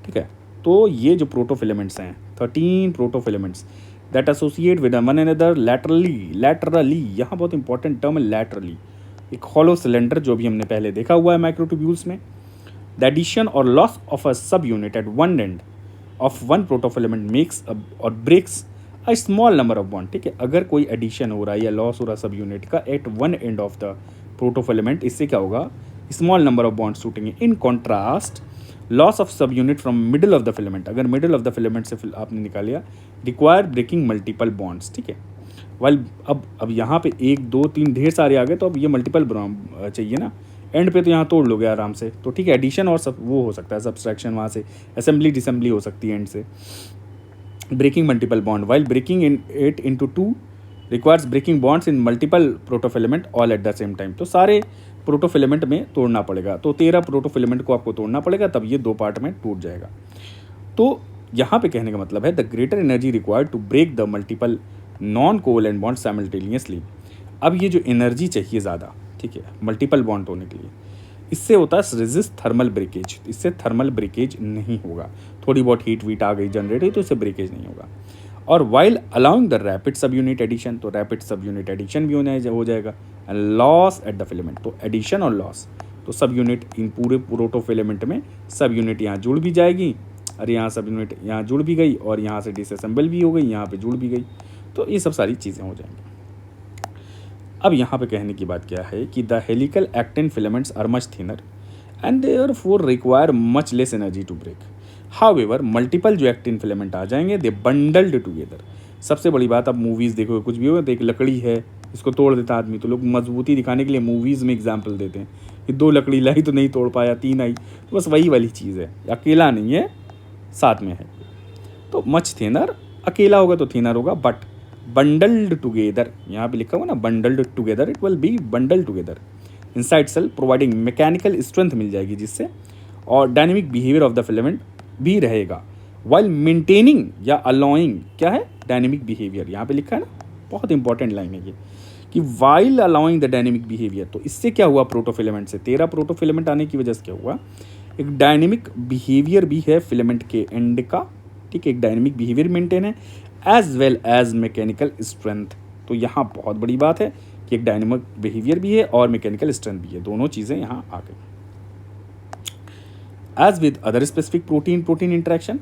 ठीक है, तो ये जो प्रोटोफिलामेंट्स हैं 13 protofilaments that associate with one another laterally, यहाँ बहुत इंपॉर्टेंट टर्म है लैटरली, एक हॉलो सिलेंडर जो भी हमने पहले देखा हुआ है माइक्रोट्यूब्यूल्स में। द एडिशन और loss of a subunit at one end of one protofilament makes और breaks a small number of bond. ठीक है, अगर कोई एडिशन हो रहा है या लॉस हो रहा है सब यूनिट का at one end of the protofilament, इससे क्या होगा, स्मॉल नंबर ऑफ बॉन्ड्स टूटेंगे। In contrast loss of subunit from middle of the filament, अगर मिडिल ऑफ द फिलामेंट से आपने निकाल लिया, रिक्वायर ब्रेकिंग मल्टीपल बॉन्ड्स। ठीक है, वाइल अब यहाँ पे 1 2 3 ढेर सारे आ गए, तो अब ये मल्टीपल चाहिए ना, एंड पे तो यहाँ तोड़ लोगे आराम से। तो ठीक है, एडिशन और सब वो हो सकता है, सब्सट्रैक्शन वहाँ से, असेंबली डिसम्बली हो सकती है एंड से। Breaking multiple bond while breaking it into 2 requires breaking bonds in multiple protofilament all at the same time. तो सारे प्रोटोफिलामेंट में तोड़ना पड़ेगा, तो 13 प्रोटोफिलामेंट को आपको तोड़ना पड़ेगा, तब ये 2 पार्ट में टूट जाएगा। तो यहाँ पे कहने का मतलब है the greater energy required to break the multiple non covalent bond simultaneously अब ये जो एनर्जी चाहिए ज़्यादा, ठीक है, मल्टीपल बॉन्ड होने के लिए, इससे होता है रेजिस्ट थर्मल ब्रेकेज, इससे थर्मल ब्रेकेज नहीं होगा। थोड़ी बहुत हीट वीट आ गई जनरेट हुई तो इससे ब्रेकेज नहीं होगा। और while allowing the rapid subunit addition, तो रैपिड सब यूनिट एडिशन भी हो जाएगा। And loss at the filament, तो एडिशन और लॉस, तो सब यूनिट इन पूरे प्रोटोफिलामेंट में सब यूनिट यहाँ जुड़ भी जाएगी, और यहाँ सब यूनिट यहाँ जुड़ भी गई, और यहाँ से डिसअसेंबल भी हो गई, यहाँ पे जुड़ भी गई, तो ये सब सारी चीज़ें हो जाएंगी। अब यहाँ पे कहने की बात क्या है कि the helical actin filaments are much thinner and therefore require much less energy to break. However multiple जो एक्टिन फिलामेंट आ जाएंगे दे बंडल्ड टुगेदर। सबसे बड़ी बात, अब मूवीज़ देखो, कुछ भी हो तो एक लकड़ी है, इसको तोड़ देता आदमी, तो लोग मजबूती दिखाने के लिए मूवीज़ में एग्जाम्पल देते हैं कि 2 लकड़ी लाई तो नहीं तोड़ पाया, 3 आई, तो बस वही वाली चीज़ है, अकेला नहीं है, साथ में है। तो मच थिनर, अकेला होगा तो थिनर होगा, बट बंडल्ड टुगेदर, यहाँ पे लिखा हुआ ना bundled together, it will be bundled together inside cell providing mechanical strength मिल जाएगी जिससे, और dynamic behaviour of the filament भी रहेगा वाइल मेंटेनिंग या अलाउइंग, क्या है डायनेमिक बिहेवियर, यहाँ पे लिखा है ना, बहुत इंपॉर्टेंट लाइन है ये कि while allowing the dynamic behaviour. तो इससे क्या हुआ प्रोटोफिलामेंट से, 13 प्रोटोफिलामेंट आने की वजह से क्या हुआ, एक डायनेमिक बिहेवियर भी है फिलामेंट के एंड का, ठीक है, एक डायनेमिक बिहेवियर मेंटेन है as well as mechanical strength. तो यहाँ बहुत बड़ी बात है कि एक डायनेमिक बिहेवियर भी है और मैकेनिकल स्ट्रेंथ भी है, दोनों चीज़ें यहाँ आ गई। As with other specific protein protein interaction,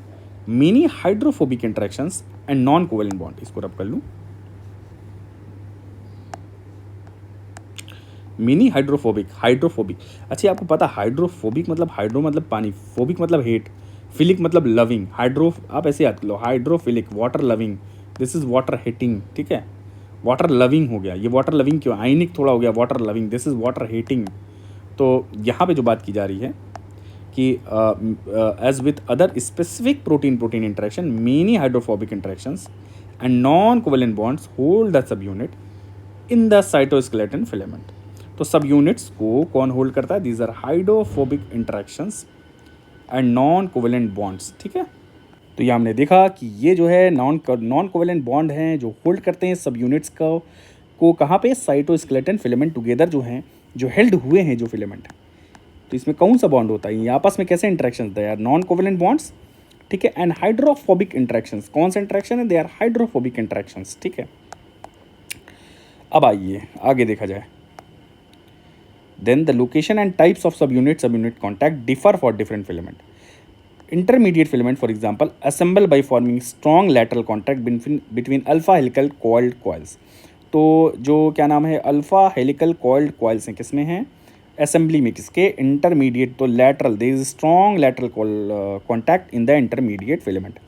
many hydrophobic interactions and non covalent bond, इसको रब कर लूँ, मिनी हाइड्रोफोबिक, हाइड्रोफोबिक, अच्छा आपको पता हाइड्रोफोबिक मतलब, हाइड्रो मतलब पानी, फोबिक मतलब हेट, फिलिक मतलब लविंग, हाइड्रो आप ऐसे याद कर लो, hydrophilic water loving, this is water hating, ठीक है, वाटर लविंग हो गया, ये वाटर लविंग क्यों, आयनिक थोड़ा हो गया, water loving, this is water hating. तो यहाँ पे जो बात की जा रही है कि as with other specific protein protein interaction, many hydrophobic interactions and non covalent bonds hold the सब unit in the cytoskeleton filament. तो सब यूनिट्स को कौन होल्ड करता है, these are hydrophobic interactions and non covalent bonds, ठीक है। तो ये हमने देखा कि ये जो है नॉन कोवेलेंट बॉन्ड हैं जो होल्ड करते हैं सब यूनिट्स को कहाँ पे, साइटोस्केलेटन फिलामेंट टुगेदर जो हैं, जो हेल्ड हुए हैं जो फिलामेंट। तो इसमें कौन सा बॉन्ड होता है, ये आपस में कैसे interaction, they are non covalent bonds, ठीक है, एंड हाइड्रोफोबिक इंटरेक्शंस, कौन सा इंटरेक्शन है, दे आर हाइड्रोफोबिक इंटरेक्शंस, ठीक है। अब आइए आगे देखा जाए, then the location and types of subunit contact differ for different filament. Intermediate filament, for example, assemble by forming strong lateral contact between alpha helical coiled coils. तो जो क्या नाम है, अल्फा हेलिकल कॉइल्ड कॉइल्स हैं, किसमें हैं, assembly में, किसके, इंटरमीडिएट, तो lateral, there is strong lateral contact in the intermediate filament.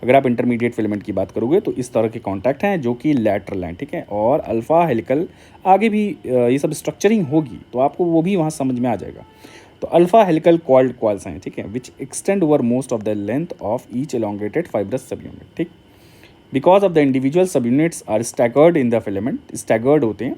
अगर आप इंटरमीडिएट फिलामेंट की बात करोगे तो इस तरह के कॉन्टैक्ट हैं जो कि लैटरल हैं, ठीक है, और अल्फा हेलिकल आगे भी ये सब स्ट्रक्चरिंग होगी तो आपको वो भी वहाँ समझ में आ जाएगा। तो अल्फा हेलिकल कॉइल्ड कॉइल्स हैं, ठीक है, which extend over most of the length of each elongated fibrous सब यूनिट, ठीक, because of the individual subunits are staggered in the filament, staggered होते हैं।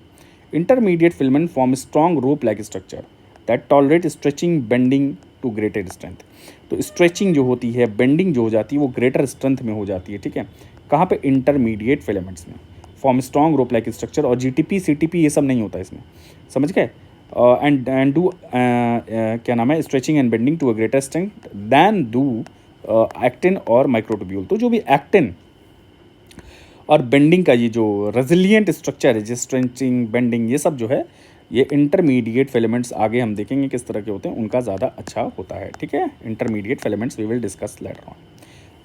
Intermediate filament form strong rope like structure that tolerate stretching bending to greater strength. तो stretching जो होती है, bending जो हो जाती है, वो ग्रेटर स्ट्रेंथ में हो जाती है, ठीक है, कहाँ पे, इंटरमीडिएट फिलामेंट्स में। Form strong rope like structure, और जीटीपी सीटीपी ये सब नहीं होता इसमें, समझ गए, एंड डू क्या नाम है, stretching and bending to a greater strength than do actin और माइक्रोट्यूब्यूल। तो जो भी एक्टिन और बेंडिंग का ये जो रेजिलिएंट स्ट्रक्चर है, जिस स्ट्रेचिंग बेंडिंग ये सब जो है, ये इंटरमीडिएट फिलामेंट्स आगे हम देखेंगे किस तरह के होते हैं, उनका ज़्यादा अच्छा होता है, ठीक है। Intermediate filaments we will discuss later on.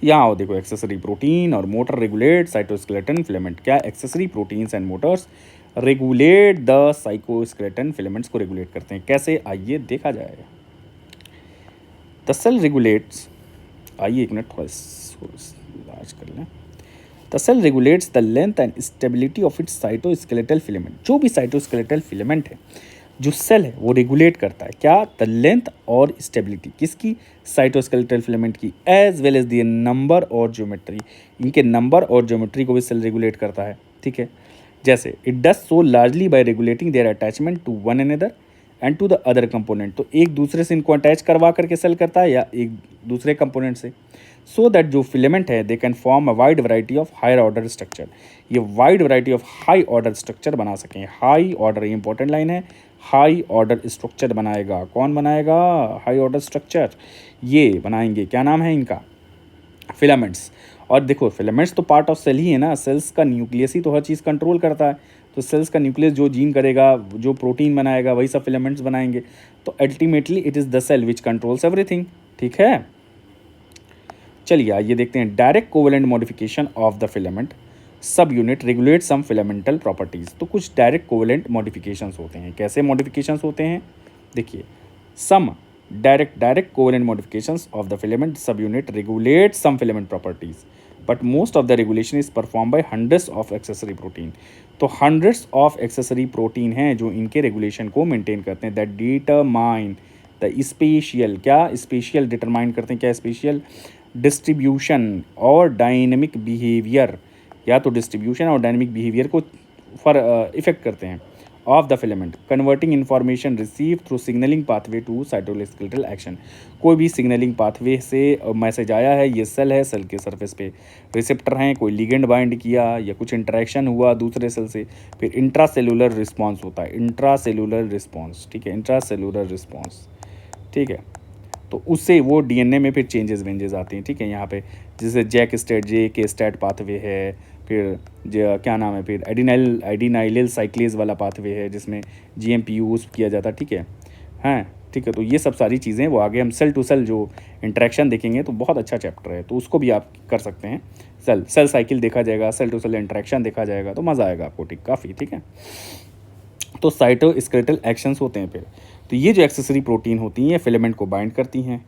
यहाँ आओ देखो, एक्सेसरी प्रोटीन और मोटर रेगुलेट साइटोस्केलेटन फिलामेंट। क्या accessory proteins and motors regulate the cytoskeleton filaments को रेगुलेट करते हैं, कैसे, आइए देखा जाएगा। द सेल रेगुलेट्स, आइए एक मिनट थोड़ा लार्ज कर लें। The cell regulates the length and stability of its cytoskeletal filament. जो भी साइटोस्केलेटल फिलामेंट है, जो सेल है, वो रेगुलेट करता है क्या, द लेंथ और स्टेबिलिटी, किसकी, साइटोस्केलेटल फिलामेंट की, as well as the number और ज्योमेट्री, इनके नंबर और ज्योमेट्री को भी सेल रेगुलेट करता है, ठीक है। जैसे it does so largely by regulating their attachment to one another and to the other component. तो एक दूसरे से इनको अटैच करवा करके सेल करता है या एक दूसरे कंपोनेंट से। सो दैट जो फिलामेंट है they can form a wide variety of higher order structure, ये wide variety of high order structure बना सकें। हाई ऑर्डर, ये इंपॉर्टेंट लाइन है, हाई ऑर्डर स्ट्रक्चर बनाएगा। कौन बनाएगा? हाई ऑर्डर स्ट्रक्चर ये बनाएंगे। क्या नाम है इनका? फिलामेंट्स। और देखो फिलामेंट्स तो पार्ट ऑफ सेल ही है ना, सेल्स का न्यूक्लियस ही तो हर चीज़ कंट्रोल करता है। तो सेल्स का न्यूक्लियस जो जीन करेगा, जो प्रोटीन बनाएगा, वही सब फिलामेंट्स बनाएंगे। तो ultimately it is the cell which controls everything. ठीक है, चलिए आइए देखते हैं direct covalent modification of the filament subunit regulate some filamental properties. तो कुछ डायरेक्ट कोवेलेंट मॉडिफिकेशंस होते हैं। कैसे मॉडिफिकेशंस होते हैं? देखिए, some direct covalent modifications of the filament subunit regulate some filament properties, but most of the regulation is perform by hundreds of accessory protein. तो hundreds of accessory protein हैं जो इनके रेगुलेशन को maintain करते हैं। That determine the spatial, क्या spatial determine करते हैं? क्या स्पेशियल? डिस्ट्रीब्यूशन और डायनेमिक बिहेवियर, या तो डिस्ट्रीब्यूशन और डायनेमिक बिहेवियर को इफेक्ट करते हैं of the filament, converting information receive through signalling pathway to cytoskeletal action. कोई भी सिग्नलिंग पाथवे से मैसेज आया है, ये सेल है, सेल के सरफेस पे रिसेप्टर हैं, कोई लिगेंड बाइंड किया या कुछ इंटरेक्शन हुआ दूसरे सेल से, फिर इंट्रासेलुलर रिस्पॉन्स होता है। इंट्रासेलुलर रिस्पॉन्स, ठीक है, इंट्रासेलुलर रिस्पॉन्स, ठीक है। तो उससे वो डीएनए में फिर चेंजेस वेंजेस आते हैं। ठीक है, यहाँ पे जैसे जैक स्टेट, जे के स्टेट पाथवे है, फिर क्या नाम है, फिर एडिनाइलिल साइक्लेज वाला पाथवे है जिसमें जीएमपी यूज़ किया जाता है। ठीक है, हाँ ठीक है। तो ये सब सारी चीज़ें वो आगे हम सेल टू सेल जो इंटरेक्शन देखेंगे तो बहुत अच्छा चैप्टर है, तो उसको भी आप कर सकते हैं। सेल साइकिल देखा जाएगा, सेल टू सेल इंटरेक्शन देखा जाएगा, तो मज़ा आएगा आपको। ठीक, काफ़ी ठीक है। तो साइटोस्केलेटल एक्शंस होते हैं फिर। तो ये जो एक्सेसरी प्रोटीन होती हैं ये फिलामेंट को बाइंड करती हैं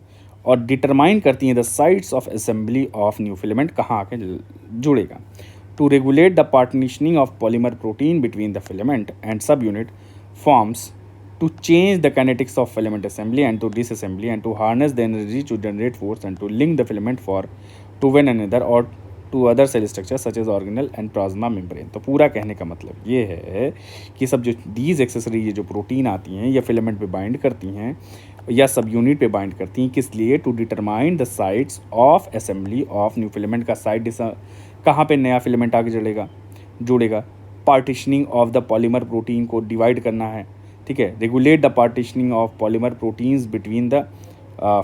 और डिटरमाइन करती हैं the sites of assembly of new filament, कहाँ आके जुड़ेगा। To regulate the partitioning of polymer protein between the filament and sub unit forms, to change the kinetics of filament assembly and to disassembly and to harness the energy to generate force and to link the filament for to one another or to other cell structures such as organelle and plasma membrane। तो पूरा कहने का मतलब ये है कि सब जो these accessory ये जो प्रोटीन आती हैं या फिलामेंट पे बाइंड करती हैं या सब यूनिट पे बाइंड करती हैं, किस लिए? To determine the sites of assembly of new filament का साइट कहाँ पे नया फिलामेंट आगे जुड़ेगा। Partitioning of the polymer protein को डिवाइड करना है। ठीक है, regulate the partitioning of polymer proteins between the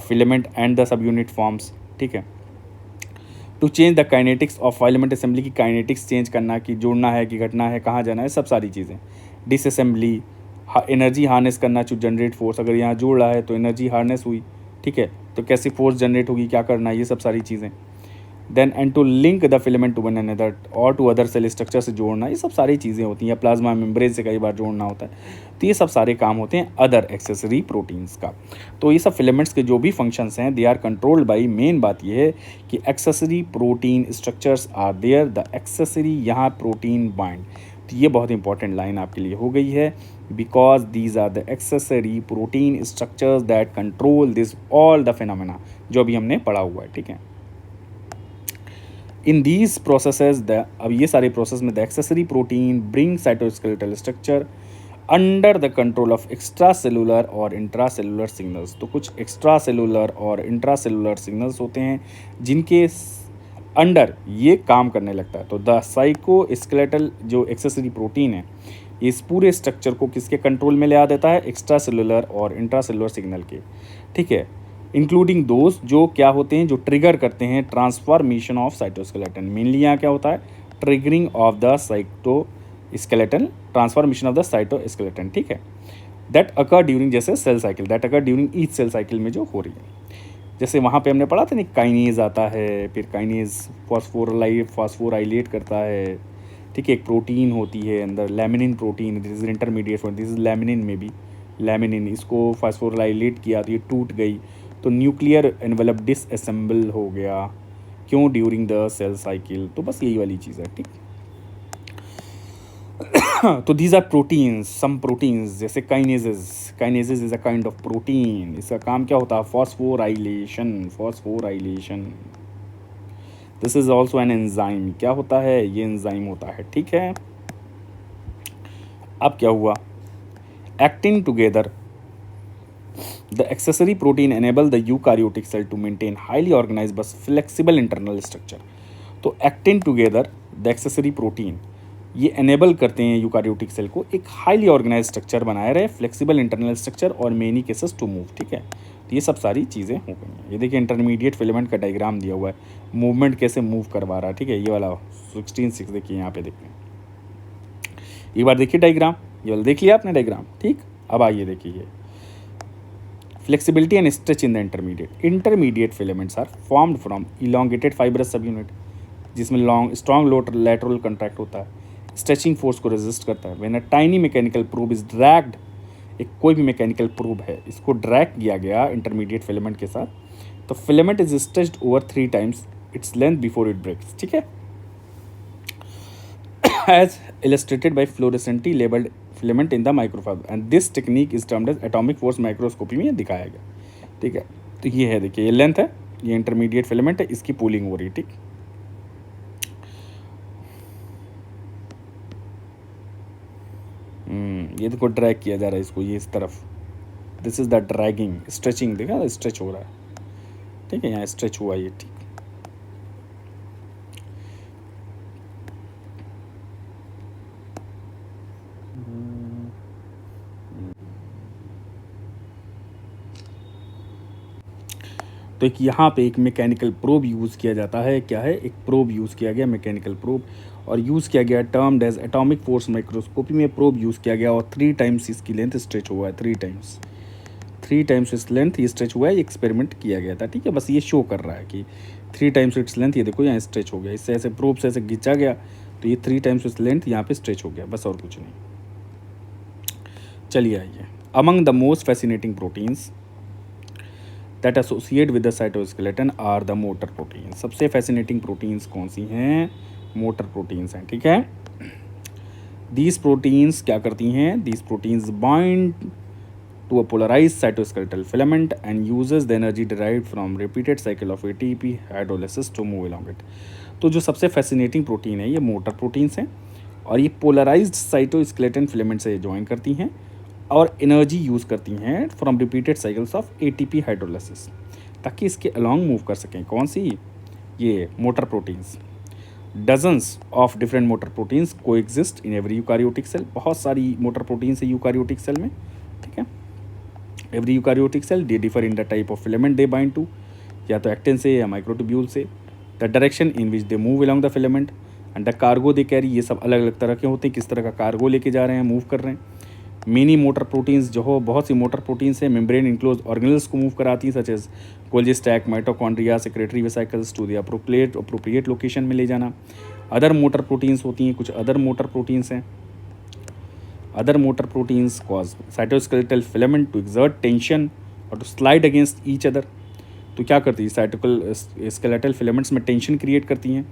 filament and the सब यूनिट फॉर्म्स। ठीक है, to change the kinetics of filament assembly की काइनेटिक्स चेंज करना, कि जोड़ना है कि घटना है, कहाँ जाना है, सब सारी चीज़ें। डिसअसेंबली, एनर्जी हार्नेस करना टू जनरेट फोर्स, अगर यहाँ जोड़ रहा है तो एनर्जी हार्नेस हुई। ठीक है, तो कैसी फोर्स जनरेट होगी, क्या करना है, ये सब सारी चीज़ें। Then and to link the filament to one another और टू अदर सेल स्ट्रक्चर से जोड़ना, ये सब सारी चीज़ें होती हैं। या प्लाज्मा मेम्ब्रेन से कई बार जोड़ना होता है। तो ये सब सारे काम होते हैं अदर एक्सेसरी प्रोटीन्स का। तो ये सब फिलामेंट्स के जो भी फंक्शंस हैं they are controlled by, main बात ये है कि accessory protein structures are there, the accessory यहाँ प्रोटीन बाइंड। तो ये बहुत इंपॉर्टेंट लाइन आपके लिए हो गई है, because these are the accessory protein structures that control this all the phenomena जो अभी हमने पढ़ा हुआ है। ठीक है, इन दीज प्रोसेसेस अब ये सारे प्रोसेस में the accessory protein bring cytoskeletal structure under the control of extra cellular और इंट्रा सेलुलर सिग्नल्स। तो कुछ एक्स्ट्रा सेलुलर और इंट्रा सेलुलर सिग्नल्स होते हैं जिनके अंडर ये काम करने लगता है। तो द साइकोस्केलेटल जो एक्सेसरी प्रोटीन है इस पूरे स्ट्रक्चर को किसके कंट्रोल में ले आ देता है? एक्स्ट्रा सेलुलर और इंट्रा सेलुलर सिग्नल के। ठीक है, इंक्लूडिंग दोज जो क्या होते हैं, जो ट्रिगर करते हैं ट्रांसफॉर्मेशन ऑफ साइटोस्केलेटन। मेनली यहाँ क्या होता है? Triggering of the cytoskeleton, transformation of the cytoskeleton. ठीक है, दैट अकर ड्यूरिंग, जैसे cell cycle, that occur during each cell cycle में जो हो रही है। जैसे वहाँ पे हमने पढ़ा था ना, काइनेज आता है, फिर काइनेज फॉस्फोराइलेट करता है। ठीक है, एक प्रोटीन होती है अंदर, laminin protein, this is intermediate, this is laminin में भी लैमिनिन, इसको फॉस्फोराइलेट किया तो ये टूट गई, तो न्यूक्लियर एनवेलप डिसअसेंबल हो गया। क्यों? During the cell cycle. तो बस यही वाली चीज़ है। ठीक, तो these are proteins, some proteins जैसे kinases is a kind of protein. इसका काम क्या होता है? Phosphorylation. This is also an enzyme. क्या होता है? ये एंजाइम होता है। ठीक है, अब क्या हुआ? Acting together The accessory protein enable the eukaryotic cell to maintain highly organized but flexible internal structure. तो actin together the accessory protein ये एनेबल करते हैं यूकारियोटिक सेल को एक हाईली ऑर्गेनाइज स्ट्रक्चर बनाए रहे, फ्लेक्सिबल इंटरनल स्ट्रक्चर और many cases to move. ठीक है, तो ये सब सारी चीज़ें हो गई हैं। ये देखिए इंटरमीडिएट फिलामेंट का डायग्राम दिया हुआ है, मूवमेंट कैसे मूव करवा रहा है। ठीक है, ये वाला 16:6 देखिए यहाँ पे देखते हैं। एक बार देखिए डायग्राम, ये वाला देख लिया आपने डायग्राम। ठीक, अब आइए देखिए flexibility and stretch in the intermediate filaments are formed from elongated fibrous सब यूनिट, जिसमें लॉन्ग स्ट्रॉन्ग लैटरल कंट्रैक्ट होता है, स्ट्रेचिंग फोर्स को रेजिस्ट करता है। When a tiny mechanical probe is dragged, एक कोई भी मैकेनिकल प्रूब है इसको ड्रैग किया गया इंटरमीडिएट फिलामेंट के साथ, तो filament is stretched over 3 times its length before it breaks. ठीक है, as illustrated by fluorescently labeled filament in the microfiber, and this technique is termed as atomic force microscopy में दिखाया गया। ठीक है, तो ये है देखिए, ये लेंथ है, ये इंटरमीडिएट फिलामेंट है, इसकी पूलिंग हो रही है। ठीक, ये देखो ड्रैग किया जा रहा है इसको, ये इस तरफ, this is the dragging, stretching, देखा स्ट्रेच हो रहा है। ठीक है, यहाँ स्ट्रेच हुआ ये। ठीक, तो एक यहाँ पे एक मैकेनिकल प्रोब यूज़ किया जाता है। क्या है, एक प्रोब यूज़ किया गया, मैकेनिकल प्रोब, और यूज़ किया गया termed as atomic force microscopy में प्रोब यूज़ किया गया, और 3 टाइम्स इसकी लेंथ स्ट्रेच हुआ है। 3 टाइम्स इस लेंथ ये स्ट्रेच हुआ है, ये एक्सपेरिमेंट किया गया था। ठीक है, बस ये शो कर रहा है कि 3 टाइम्स इट्स लेंथ, ये देखो यहाँ स्ट्रेच हो गया, इससे ऐसे प्रोब से ऐसे खींचा गया तो ये 3 टाइम्स इस लेंथ यहाँ पे स्ट्रेच हो गया, बस और कुछ नहीं। चलिए आइए, among the most fascinating proteins that associate with the cytoskeleton are the motor protein. सबसे फैसिनेटिंग प्रोटीन्स कौन सी हैं? मोटर प्रोटीन्स हैं। ठीक है, दीज प्रोटीन्स क्या करती हैं? These proteins bind to a polarized cytoskeletal filament and uses the energy derived from repeated cycle of ATP hydrolysis to move along it। तो जो सबसे फैसिनेटिंग प्रोटीन है ये मोटर प्रोटीन्स हैं, और ये पोलराइज्ड साइटोस्केलेटन फिलामेंट से ज्वाइन करती हैं और एनर्जी यूज़ करती हैं from repeated cycles of ATP hydrolysis, ताकि इसके अलॉन्ग मूव कर सकें। कौन सी? ये motor proteins. Dozens of different motor proteins coexist in every eukaryotic cell. बहुत सारी मोटर प्रोटीन्स है यूकारियोटिक सेल में। ठीक है, every eukaryotic cell they differ in the type of filament they bind to, या तो एक्टिन से या माइक्रोट्यूब्यूल से, the direction in which they move along the filament and the cargo they carry. ये सब अलग अलग तरह के होते हैं, किस तरह का कार्गो लेके जा रहे हैं, मूव कर रहे हैं। मेनी मोटर प्रोटीन्स जो हो, बहुत सी मोटर प्रोटीन्स हैं मेम्ब्रेन इंक्लोज ऑर्गेनल्स को मूव कराती हैं, such as Golgi stack, mitochondria, secretory vesicles to the appropriate location में ले जाना। अदर मोटर प्रोटीन्स होती हैं, कुछ अदर मोटर प्रोटीन्स हैं। Other motor proteins cause cytoskeletal filament to exert tension or to slide against each other। तो क्या करती है? साइटोस्केलेटल फिलामेंट्स में टेंशन क्रिएट करती हैं।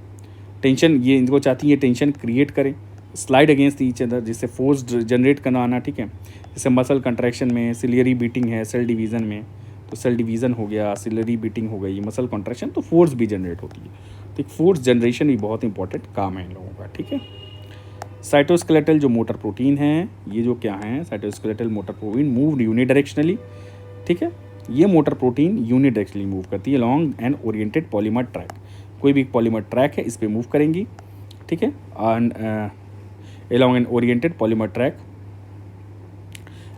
टेंशन, ये इनको चाहती है टेंशन क्रिएट करें, स्लाइड अगेंस्ट ईच अदर, जिससे फोर्स जनरेट करना आना। ठीक है, जैसे मसल कंट्रैक्शन में सिलियरी बीटिंग है, सेल डिवीज़न में तो सेल डिवीज़न हो गया, सिलियरी बीटिंग हो गई, मसल कॉन्ट्रैक्शन, तो फोर्स भी जनरेट होती है। तो एक फोर्स जनरेशन भी बहुत इंपॉर्टेंट काम है इन लोगों का। ठीक है, साइटोस्केलेटल जो मोटर प्रोटीन है, ये जो क्या है, cytoskeletal motor protein move unidirectionally. ठीक है, ये मोटर प्रोटीन यूनिडायरेक्शनली मूव करती है long and oriented polymer track. कोई भी पॉलीमर ट्रैक है इस पर मूव करेंगी। ठीक है, along an oriented polymer track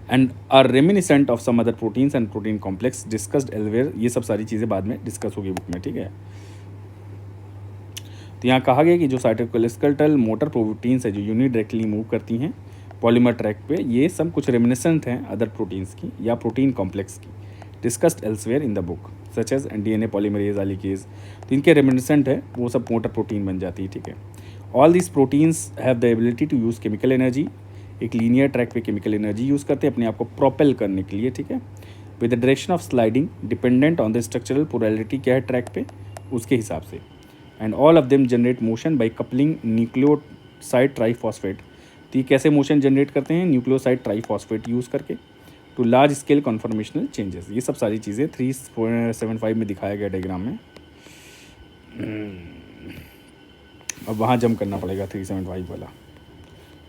and are reminiscent of some other proteins and protein complex discussed elsewhere। ये सब सारी चीज़ें बाद में डिस्कस होगी बुक में। ठीक है, तो यहाँ कहा गया कि जो साइटोस्केलेटल मोटर प्रोटीन्स है जो यूनिडायरेक्टली मूव करती हैं पॉलीमर ट्रैक पे, ये सब कुछ रेमिनिसेंट हैं अदर प्रोटीन्स की या प्रोटीन कॉम्प्लेक्स की, discussed elsewhere in the book such as DNA polymerase helicase. तो इनके रेमिनिसेंट है, वो सब मोटर प्रोटीन बन जाती है। ठीक है, all this proteins have the ability to use chemical energy. एक लीनियर ट्रैक पे केमिकल एनर्जी यूज़ करते हैं अपने आप को प्रोपेल करने के लिए। ठीक है, with the direction of sliding dependent on the structural polarity क्या है ट्रैक पे, उसके हिसाब से। And all of them generate motion by coupling nucleoside triphosphate. तो ये कैसे मोशन जनरेट करते हैं? न्यूक्लियोसाइड ट्राईफॉस्फेट यूज़ करके, to large scale conformational changes. ये सब सारी चीज़ें 3.75 में दिखाया गया डायग्राम में। अब वहाँ जम करना पड़ेगा 3.75 वाला,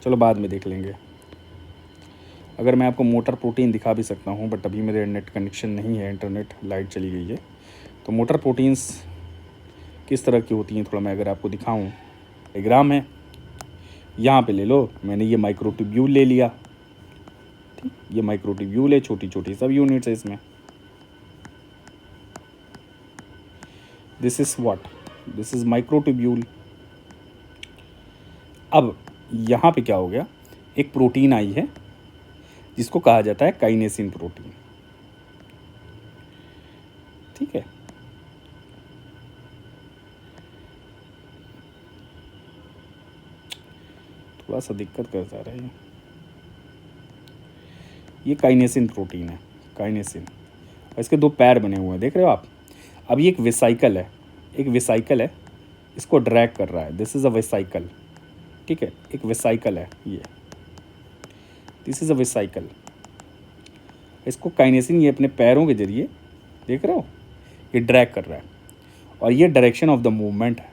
चलो बाद में देख लेंगे। अगर मैं आपको मोटर प्रोटीन दिखा भी सकता हूँ, बट अभी मेरे नेट कनेक्शन नहीं है, इंटरनेट लाइट चली गई है। तो मोटर प्रोटीन्स किस तरह की होती हैं थोड़ा मैं अगर आपको दिखाऊँ, डायग्राम है, यहाँ पे ले लो, मैंने ये माइक्रोट्यूब्यूल ले लिया, ठीक, ये माइक्रोट्यूब्यूल है, छोटी छोटी सब यूनिट्स है इसमें। This is what, this is microtubule. अब यहाँ पे क्या हो गया, एक प्रोटीन आई है जिसको कहा जाता है काइनेसिन प्रोटीन, ठीक है। थोड़ा सा दिक्कत करता रहा है, ये काइनेसिन प्रोटीन है, काइनेसिन, और इसके दो पैर बने हुए हैं, देख रहे हो आप। अब ये एक वेसाइकल है, एक वेसाइकल है, इसको ड्रैग कर रहा है, दिस इज़ अ वेसाइकल, ठीक है, एक वेसाइकल है ये, दिस इज़ अ वेसाइकल। इसको काइनेसिन ये अपने पैरों के जरिए, देख रहे हो, ये ड्रैग कर रहा है, और ये डायरेक्शन ऑफ द मूवमेंट है,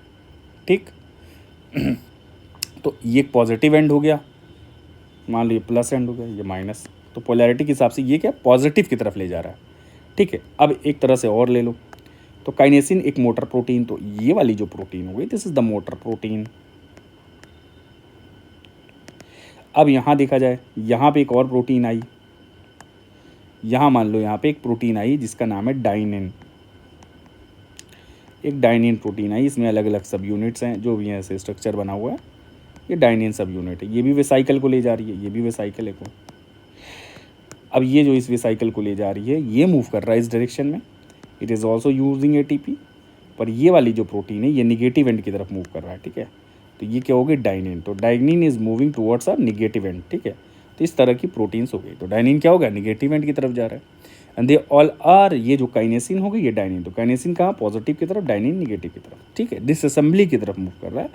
ठीक। तो ये पॉजिटिव एंड हो गया, मान लो ये प्लस एंड हो गया, ये माइनस, तो पोलैरिटी के हिसाब से ये क्या पॉजिटिव की तरफ ले जा रहा है, ठीक है। अब एक तरह से और ले लो, तो काइनेसिन एक मोटर प्रोटीन, तो ये वाली जो प्रोटीन हो गई, this is the motor protein. अब यहाँ देखा जाए, यहाँ पे एक और प्रोटीन आई, यहाँ मान लो यहाँ पे एक प्रोटीन आई जिसका नाम है डाइनिन, एक डाइनिन प्रोटीन आई, इसमें अलग अलग सब यूनिट्स हैं, जो भी ऐसे स्ट्रक्चर बना हुआ है, ये डाइनिन सब यूनिट है, ये भी वेसाइकल को ले जा रही है, ये भी वेसाइकल है को। अब ये जो इस वेसाइकल को ले जा रही है, ये मूव कर रहा है इस डायरेक्शन में, it is also using ATP, पर ये वाली जो प्रोटीन है ये निगेटिव एंड की तरफ मूव कर रहा है, ठीक है। तो ये क्या हो गई, डाइनिन, तो dynein is moving towards a negative and, ठीक है। तो इस तरह की प्रोटीन्स हो गई, तो डाइनिन क्या होगा, निगेटिव एंड की तरफ जा रहा है, एंड दे ऑल आर, ये जो काइनेसिन हो गई ये डाइनिन, तो काइनेसिन कहाँ पॉजिटिव की तरफ, डाइनिन निगेटिव की तरफ, ठीक है, डिसअसेंबली की तरफ मूव कर रहा है,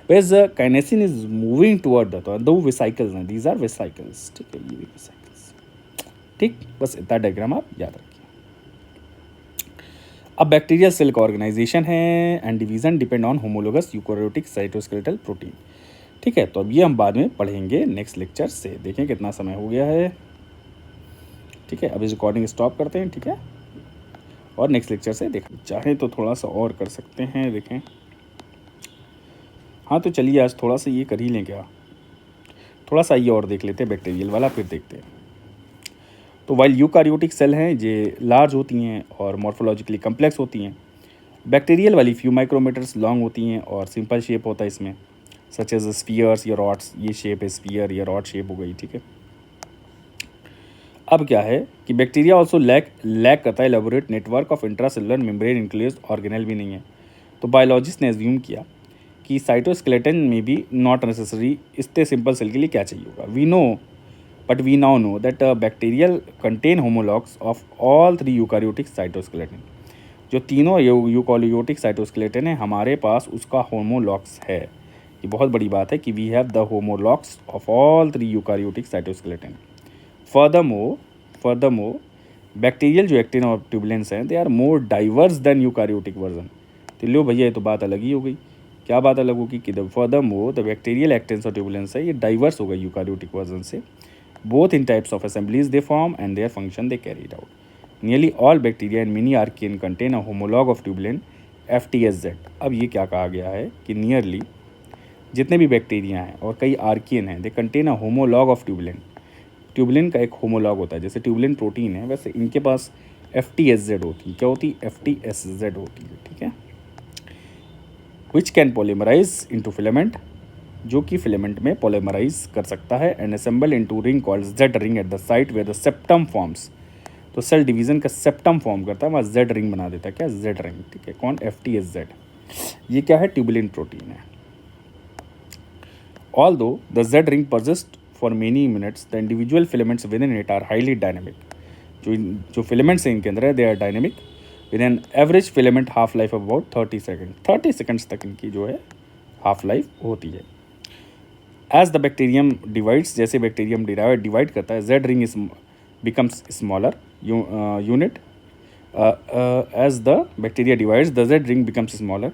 वेज kinesin is moving toward the दो वेसाइकल्स हैं, दीज आर वेसाइकल्स, ठीक है, ये भी वेसाइकल्स, ठीक। बस इतना डायग्राम आप याद रखिए। अब बैक्टीरियल सेल का ऑर्गेनाइजेशन है and division depend on homologous eukaryotic cytoskeletal protein, ठीक है। तो अब ये हम बाद में पढ़ेंगे नेक्स्ट लेक्चर से। देखें कितना समय हो गया है, ठीक है। अब इस रिकॉर्डिंग स्टॉप करते हैं, ठीक है, और नेक्स्ट लेक्चर से देखें, चाहे तो थोड़ा सा और कर सकते हैं, देखें। हाँ तो चलिए आज थोड़ा सा ये कर ही लें क्या, थोड़ा सा ये और देख लेते हैं बैक्टीरियल वाला, फिर देखते हैं। तो वाइल यूकैरियोटिक सेल हैं ये लार्ज होती हैं और मॉर्फोलॉजिकली कम्प्लेक्स होती हैं, बैक्टीरियल वाली फ्यू माइक्रोमीटर्स लॉन्ग होती हैं और सिंपल शेप होता है इसमें, सच एज स्फीयर्स या रॉड्स, ये शेप है स्फीयर या रॉड शेप हो गई, ठीक है। अब क्या है कि बैक्टीरिया ऑल्सो लैक करता है elaborate network of intracellular membrane enclosed organelle भी नहीं है। तो बायोलॉजिस्ट ने एज्यूम किया कि साइटोस्केलेटन में भी नॉट नेसेसरी, इतने सिंपल सेल के लिए क्या चाहिए होगा। We now know that bacterial contain homologs of all 3 eukaryotic cytoskeleton, जो तीनों यूकैरियोटिक साइटोस्केलेटन है हमारे पास उसका होमोलॉग्स है। ये बहुत बड़ी बात है कि we have the homologs of all 3 eukaryotic cytoskeleton. Furthermore bacterial जो एक्टिन और ट्यूबुलेंस हैं they are more diverse than eukaryotic version. तो लो भैया ये तो बात अलग ही हो गई, क्या बात अलग होगी कि फर्दरमोर द बैक्टीरियल एक्टिन्स और ट्यूबुलेंस है ये डाइवर्स हो गई यूकैरियोटिक वर्जन से, both in types of assemblies they form and their function they carried out. Nearly all bacteria and many archaean contain a homologue of tubulin FTSZ। अब ये क्या कहा गया है कि नियरली जितने भी बैक्टीरिया हैं और कई आर्कियन हैं they contain a homologue of tubulin, tubulin का एक होमोलॉग होता है, जैसे ट्यूबुलिन प्रोटीन है वैसे इनके पास FTSZ होती है, क्या होती है FTSZ होती है, ठीक है, which can polymerize into filament, जो कि फिलामेंट में पॉलीमराइज कर सकता है, and assemble into ring called Z ring at the site where the septum forms. तो सेल डिवीजन का सेप्टम फॉर्म करता है, वहाँ जेड रिंग बना देता है, क्या जेड रिंग, ठीक है, कौन FTSZ। ये क्या है, ट्यूबुलिन प्रोटीन है। Although the Z ring persist for many minutes the individual filaments within it are highly dynamic, जो फिलामेंट्स हैं इनके अंदर है they are dynamic with an average filament half life of about 30 seconds तक इनकी जो है हाफ लाइफ होती है। एज द बैक्टीरियम डिवाइड्स, जैसे बैक्टीरियम डिवाइड करता है Z ring is becomes smaller unit, as the bacteria divides the Z ring becomes smaller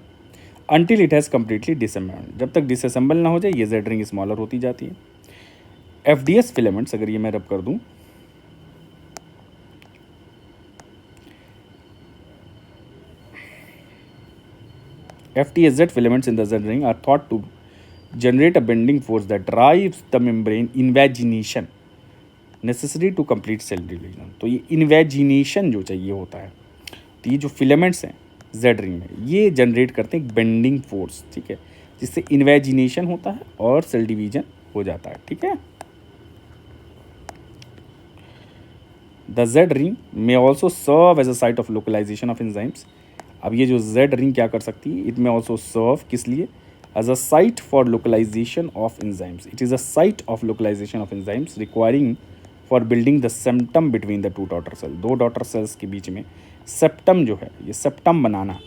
until it has completely disassembled, जब तक डिसअसेंबल ना हो जाए ये जेड रिंग स्मॉलर होती जाती है। FDS फिलामेंट्स, अगर ये मैं रब कर दूं, FTSZ filaments in the Z ring are thought to generate a bending force that drives the membrane invagination necessary to complete cell division। तो ये इन्वेजिनेशन जो चाहिए होता है, तो ये जो फिलामेंट्स हैं जेड रिंग में, ये जनरेट करते हैं बेंडिंग फोर्स, ठीक है, जिससे इन्वेजिनेशन होता है और सेल डिवीजन हो जाता है, ठीक है। द जेड रिंग में also serve as a site of localization of enzymes. अब ये जो जेड रिंग क्या कर सकती है, इट में ऑल्सो सर्व किस लिए, as a site for localization of enzymes. It is a site of localization of enzymes requiring for building the septum between the two daughter cell. दो डॉटर सेल्स के बीच में सेप्टम जो है, ये सेप्टम बनाना,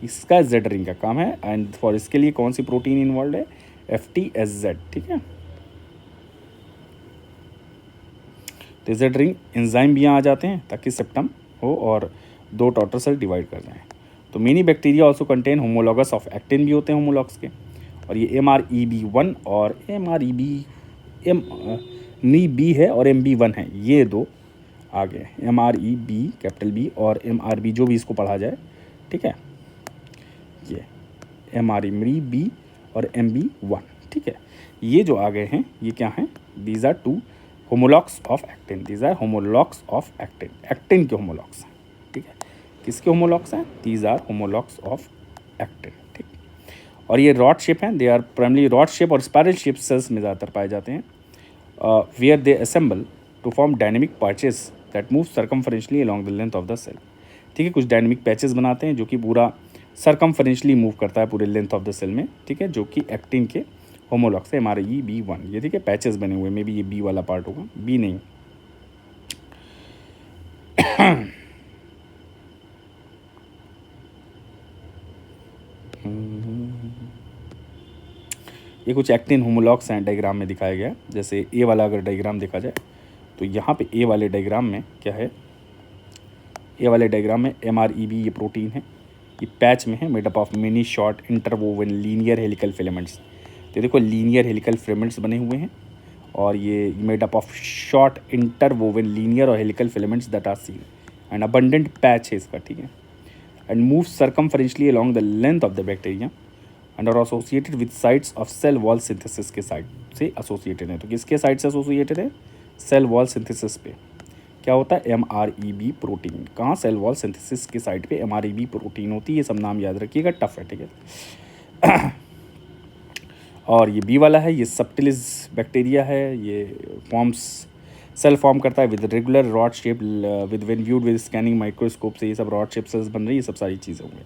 इसका जेड रिंग का काम है। एंड फॉर इसके लिए कौन सी प्रोटीन इन्वॉल्व है, FTSZ, ठीक है। तो जेड रिंग एंजाइम भी यहाँ आ जाते हैं ताकि सेप्टम हो और दो डॉटर सेल डिवाइड कर जाएँ। तो many bacteria also contain homologous of actin भी होते हैं होमोलॉग्स के, और ये MREB1 और MREB है और MB1 है, ये दो आ गए, MREB कैपिटल B और MRB जो भी इसको पढ़ा जाए, ठीक है, ये MREB और MB1, ठीक है। ये जो आ गए हैं ये क्या हैं, these are two homologues of actin, these are homologues of actin, actin के होमोलॉग्स हैं, ठीक है। किसके होमोलॉग्स हैं, these are homologues of actin, ठीक। और ये रॉड शेप हैं, they are primary rod shape और स्पाइरल शेप सेल्स में ज़्यादातर पाए जाते हैं, where they assemble to form dynamic patches that move circumferentially along the length of the cell, ठीक है। कुछ डायनेमिक पैचेस बनाते हैं जो कि पूरा सर्कमफरेंशली मूव करता है पूरे लेंथ ऑफ द सेल में, ठीक है, जो कि एक्टिन के होमोलॉग्स है, MREB1, ये ठीक है, पैचेस बने हुए, मे बी ये B वाला पार्ट होगा, B नहीं। ये कुछ एक्टिन होमोलॉग्स हैं, डायग्राम में दिखाया गया। जैसे ए वाला अगर डायग्राम देखा जाए तो यहाँ पे ए वाले डायग्राम में क्या है, ए वाले डायग्राम में MREB ये प्रोटीन है, ये पैच में है, made up of many short interwoven linear helical filaments. तो देखो लीनियर हेलिकल फिलामेंट्स बने हुए हैं और ये made up of short interwoven linear और helical filaments that are seen and abundant patch है इसका, ठीक है। And move circumferentially along the length of the bacteria and are associated with sites of cell wall synthesis के side से associated है। तो किसके साइड से एसोसिएटेड है, सेल वॉल सिंथेसिस पे क्या होता है, MREB प्रोटीन। कहाँ, सेल वॉल सिंथेसिस की साइड पे MREB प्रोटीन होती है, ये सब नाम याद रखिएगा, टफ है, ठीक है। और ये B वाला है, ये सबटिलिस बैक्टीरिया है, ये फॉर्म्स सेल फॉर्म करता है with regular rod shape with when viewed with scanning microscope से, ये सब रॉड शेप सेल्स बन रही है, ये सब सारी चीज़ें होंगी।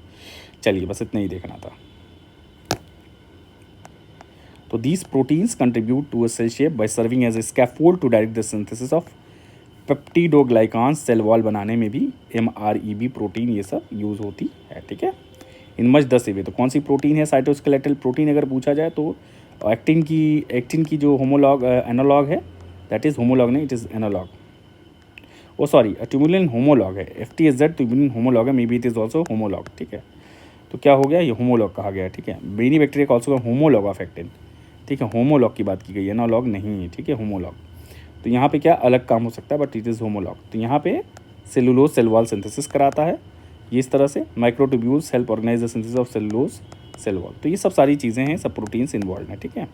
चलिए बस इतना ही देखना था। तो these proteins contribute to a cell shape by serving as a scaffold to direct the synthesis of peptidoglycan. Cell wall बनाने में भी MREB प्रोटीन ये सब यूज़ होती है, ठीक है। इन मच द सेवे, तो कौन सी प्रोटीन है, साइटोस्केलेटल प्रोटीन अगर पूछा जाए तो एक्टिन की जो होमोलॉग एनालॉग है, दैट इज़ होमोलॉग नहीं, it is analogue, oh sorry tubulin homologue है, FTSZ ट्यूमुलिन होमोलॉग है, maybe it is also homologue, ठीक है। तो क्या हो गया, ये होमोलॉग कहा गया, ठीक है। मेनी बैक्टीरिया का ऑल्सो होमोलॉग ऑफ एक्टिन, ठीक है, होमोलॉग की बात की गई है, एनालॉग नहीं है, ठीक है, होमोलॉग। तो यहाँ पे क्या अलग काम हो सकता है, बट इट इज़ होमोलॉग। तो यहाँ पे सेलुलोज सेल वॉल सिंथेसिस कराता है, ये इस तरह से microtubules help organize the synthesis of cellulose cell wall. तो ये सब सारी चीज़ें हैं, सब प्रोटीन्स इन्वॉल्व हैं, ठीक है।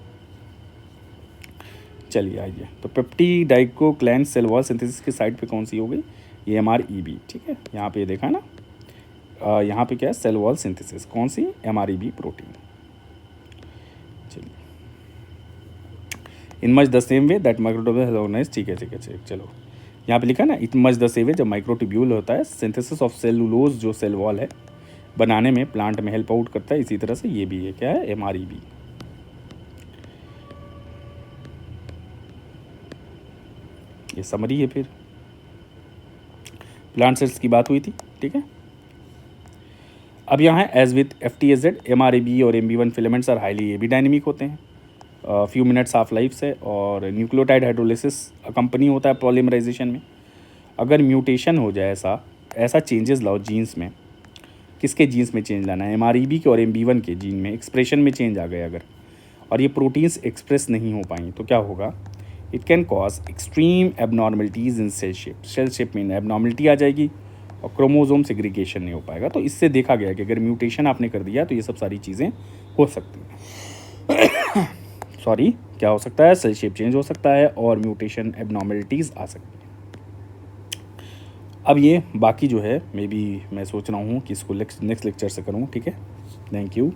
चलिए आइए, तो पेप्टिडाइकोक्लाइन सेल वॉल सिंथेसिस की साइड पे कौन सी हो गई, ये MREB, ठीक है। यहाँ पे देखा ना, यहाँ पे क्या है, सेल वॉल सिंथेसिस, कौन सी, MREB प्रोटीन। चलिए, in much the same way that microtubule has organize, ठीक है, चलो यहाँ पे लिखा ना, in much the same way, जब माइक्रोट्यूब्यूल होता है सिंथेसिस ऑफ सेलुलोज जो सेल वॉल है बनाने में प्लांट में हेल्प आउट करता है, इसी तरह से ये भी है, क्या है, MREB। ये समरी है, फिर प्लांट सेल्स की बात हुई थी, ठीक है। अब यहाँ है एज विथ FTSZ, MREB और MB1 फिलामेंट्स आर हाईली, ये भी डायनेमिक होते हैं, फ्यू मिनट्स हाफ लाइफ से, और न्यूक्लियोटाइड हाइड्रोलिसिस कंपनी होता है पॉलीमराइजेशन में। अगर म्यूटेशन हो जाए, ऐसा चेंजेस लाओ जीन्स में, किसके जीन्स में चेंज लाना है, MREB के और MB1 के जीन में एक्सप्रेशन में चेंज आ गए अगर, और ये प्रोटीन्स एक्सप्रेस नहीं हो पाई, तो क्या होगा, it can cause extreme abnormalities in cell shape में एबनॉर्मलिटी आ जाएगी और क्रोमोजोम सेग्रीगेशन नहीं हो पाएगा। तो इससे देखा गया कि अगर म्यूटेशन आपने कर दिया तो ये सब सारी चीज़ें हो सकती हैं। सॉरी, क्या हो सकता है, सेल शेप चेंज हो सकता है और म्यूटेशन एबनॉर्मलिटीज़ आ सकती हैं। अब ये बाकी जो है मे बी मैं सोच रहा हूँ कि इसको नेक्स्ट लेक्चर से करूँ, ठीक है। Thank you.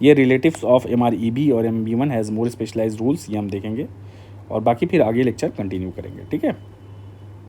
ये रिलेटिव्स ऑफ MREB और MB1 has more specialised rules, ये हम देखेंगे और बाकी फिर आगे लेक्चर कंटिन्यू करेंगे, ठीक है।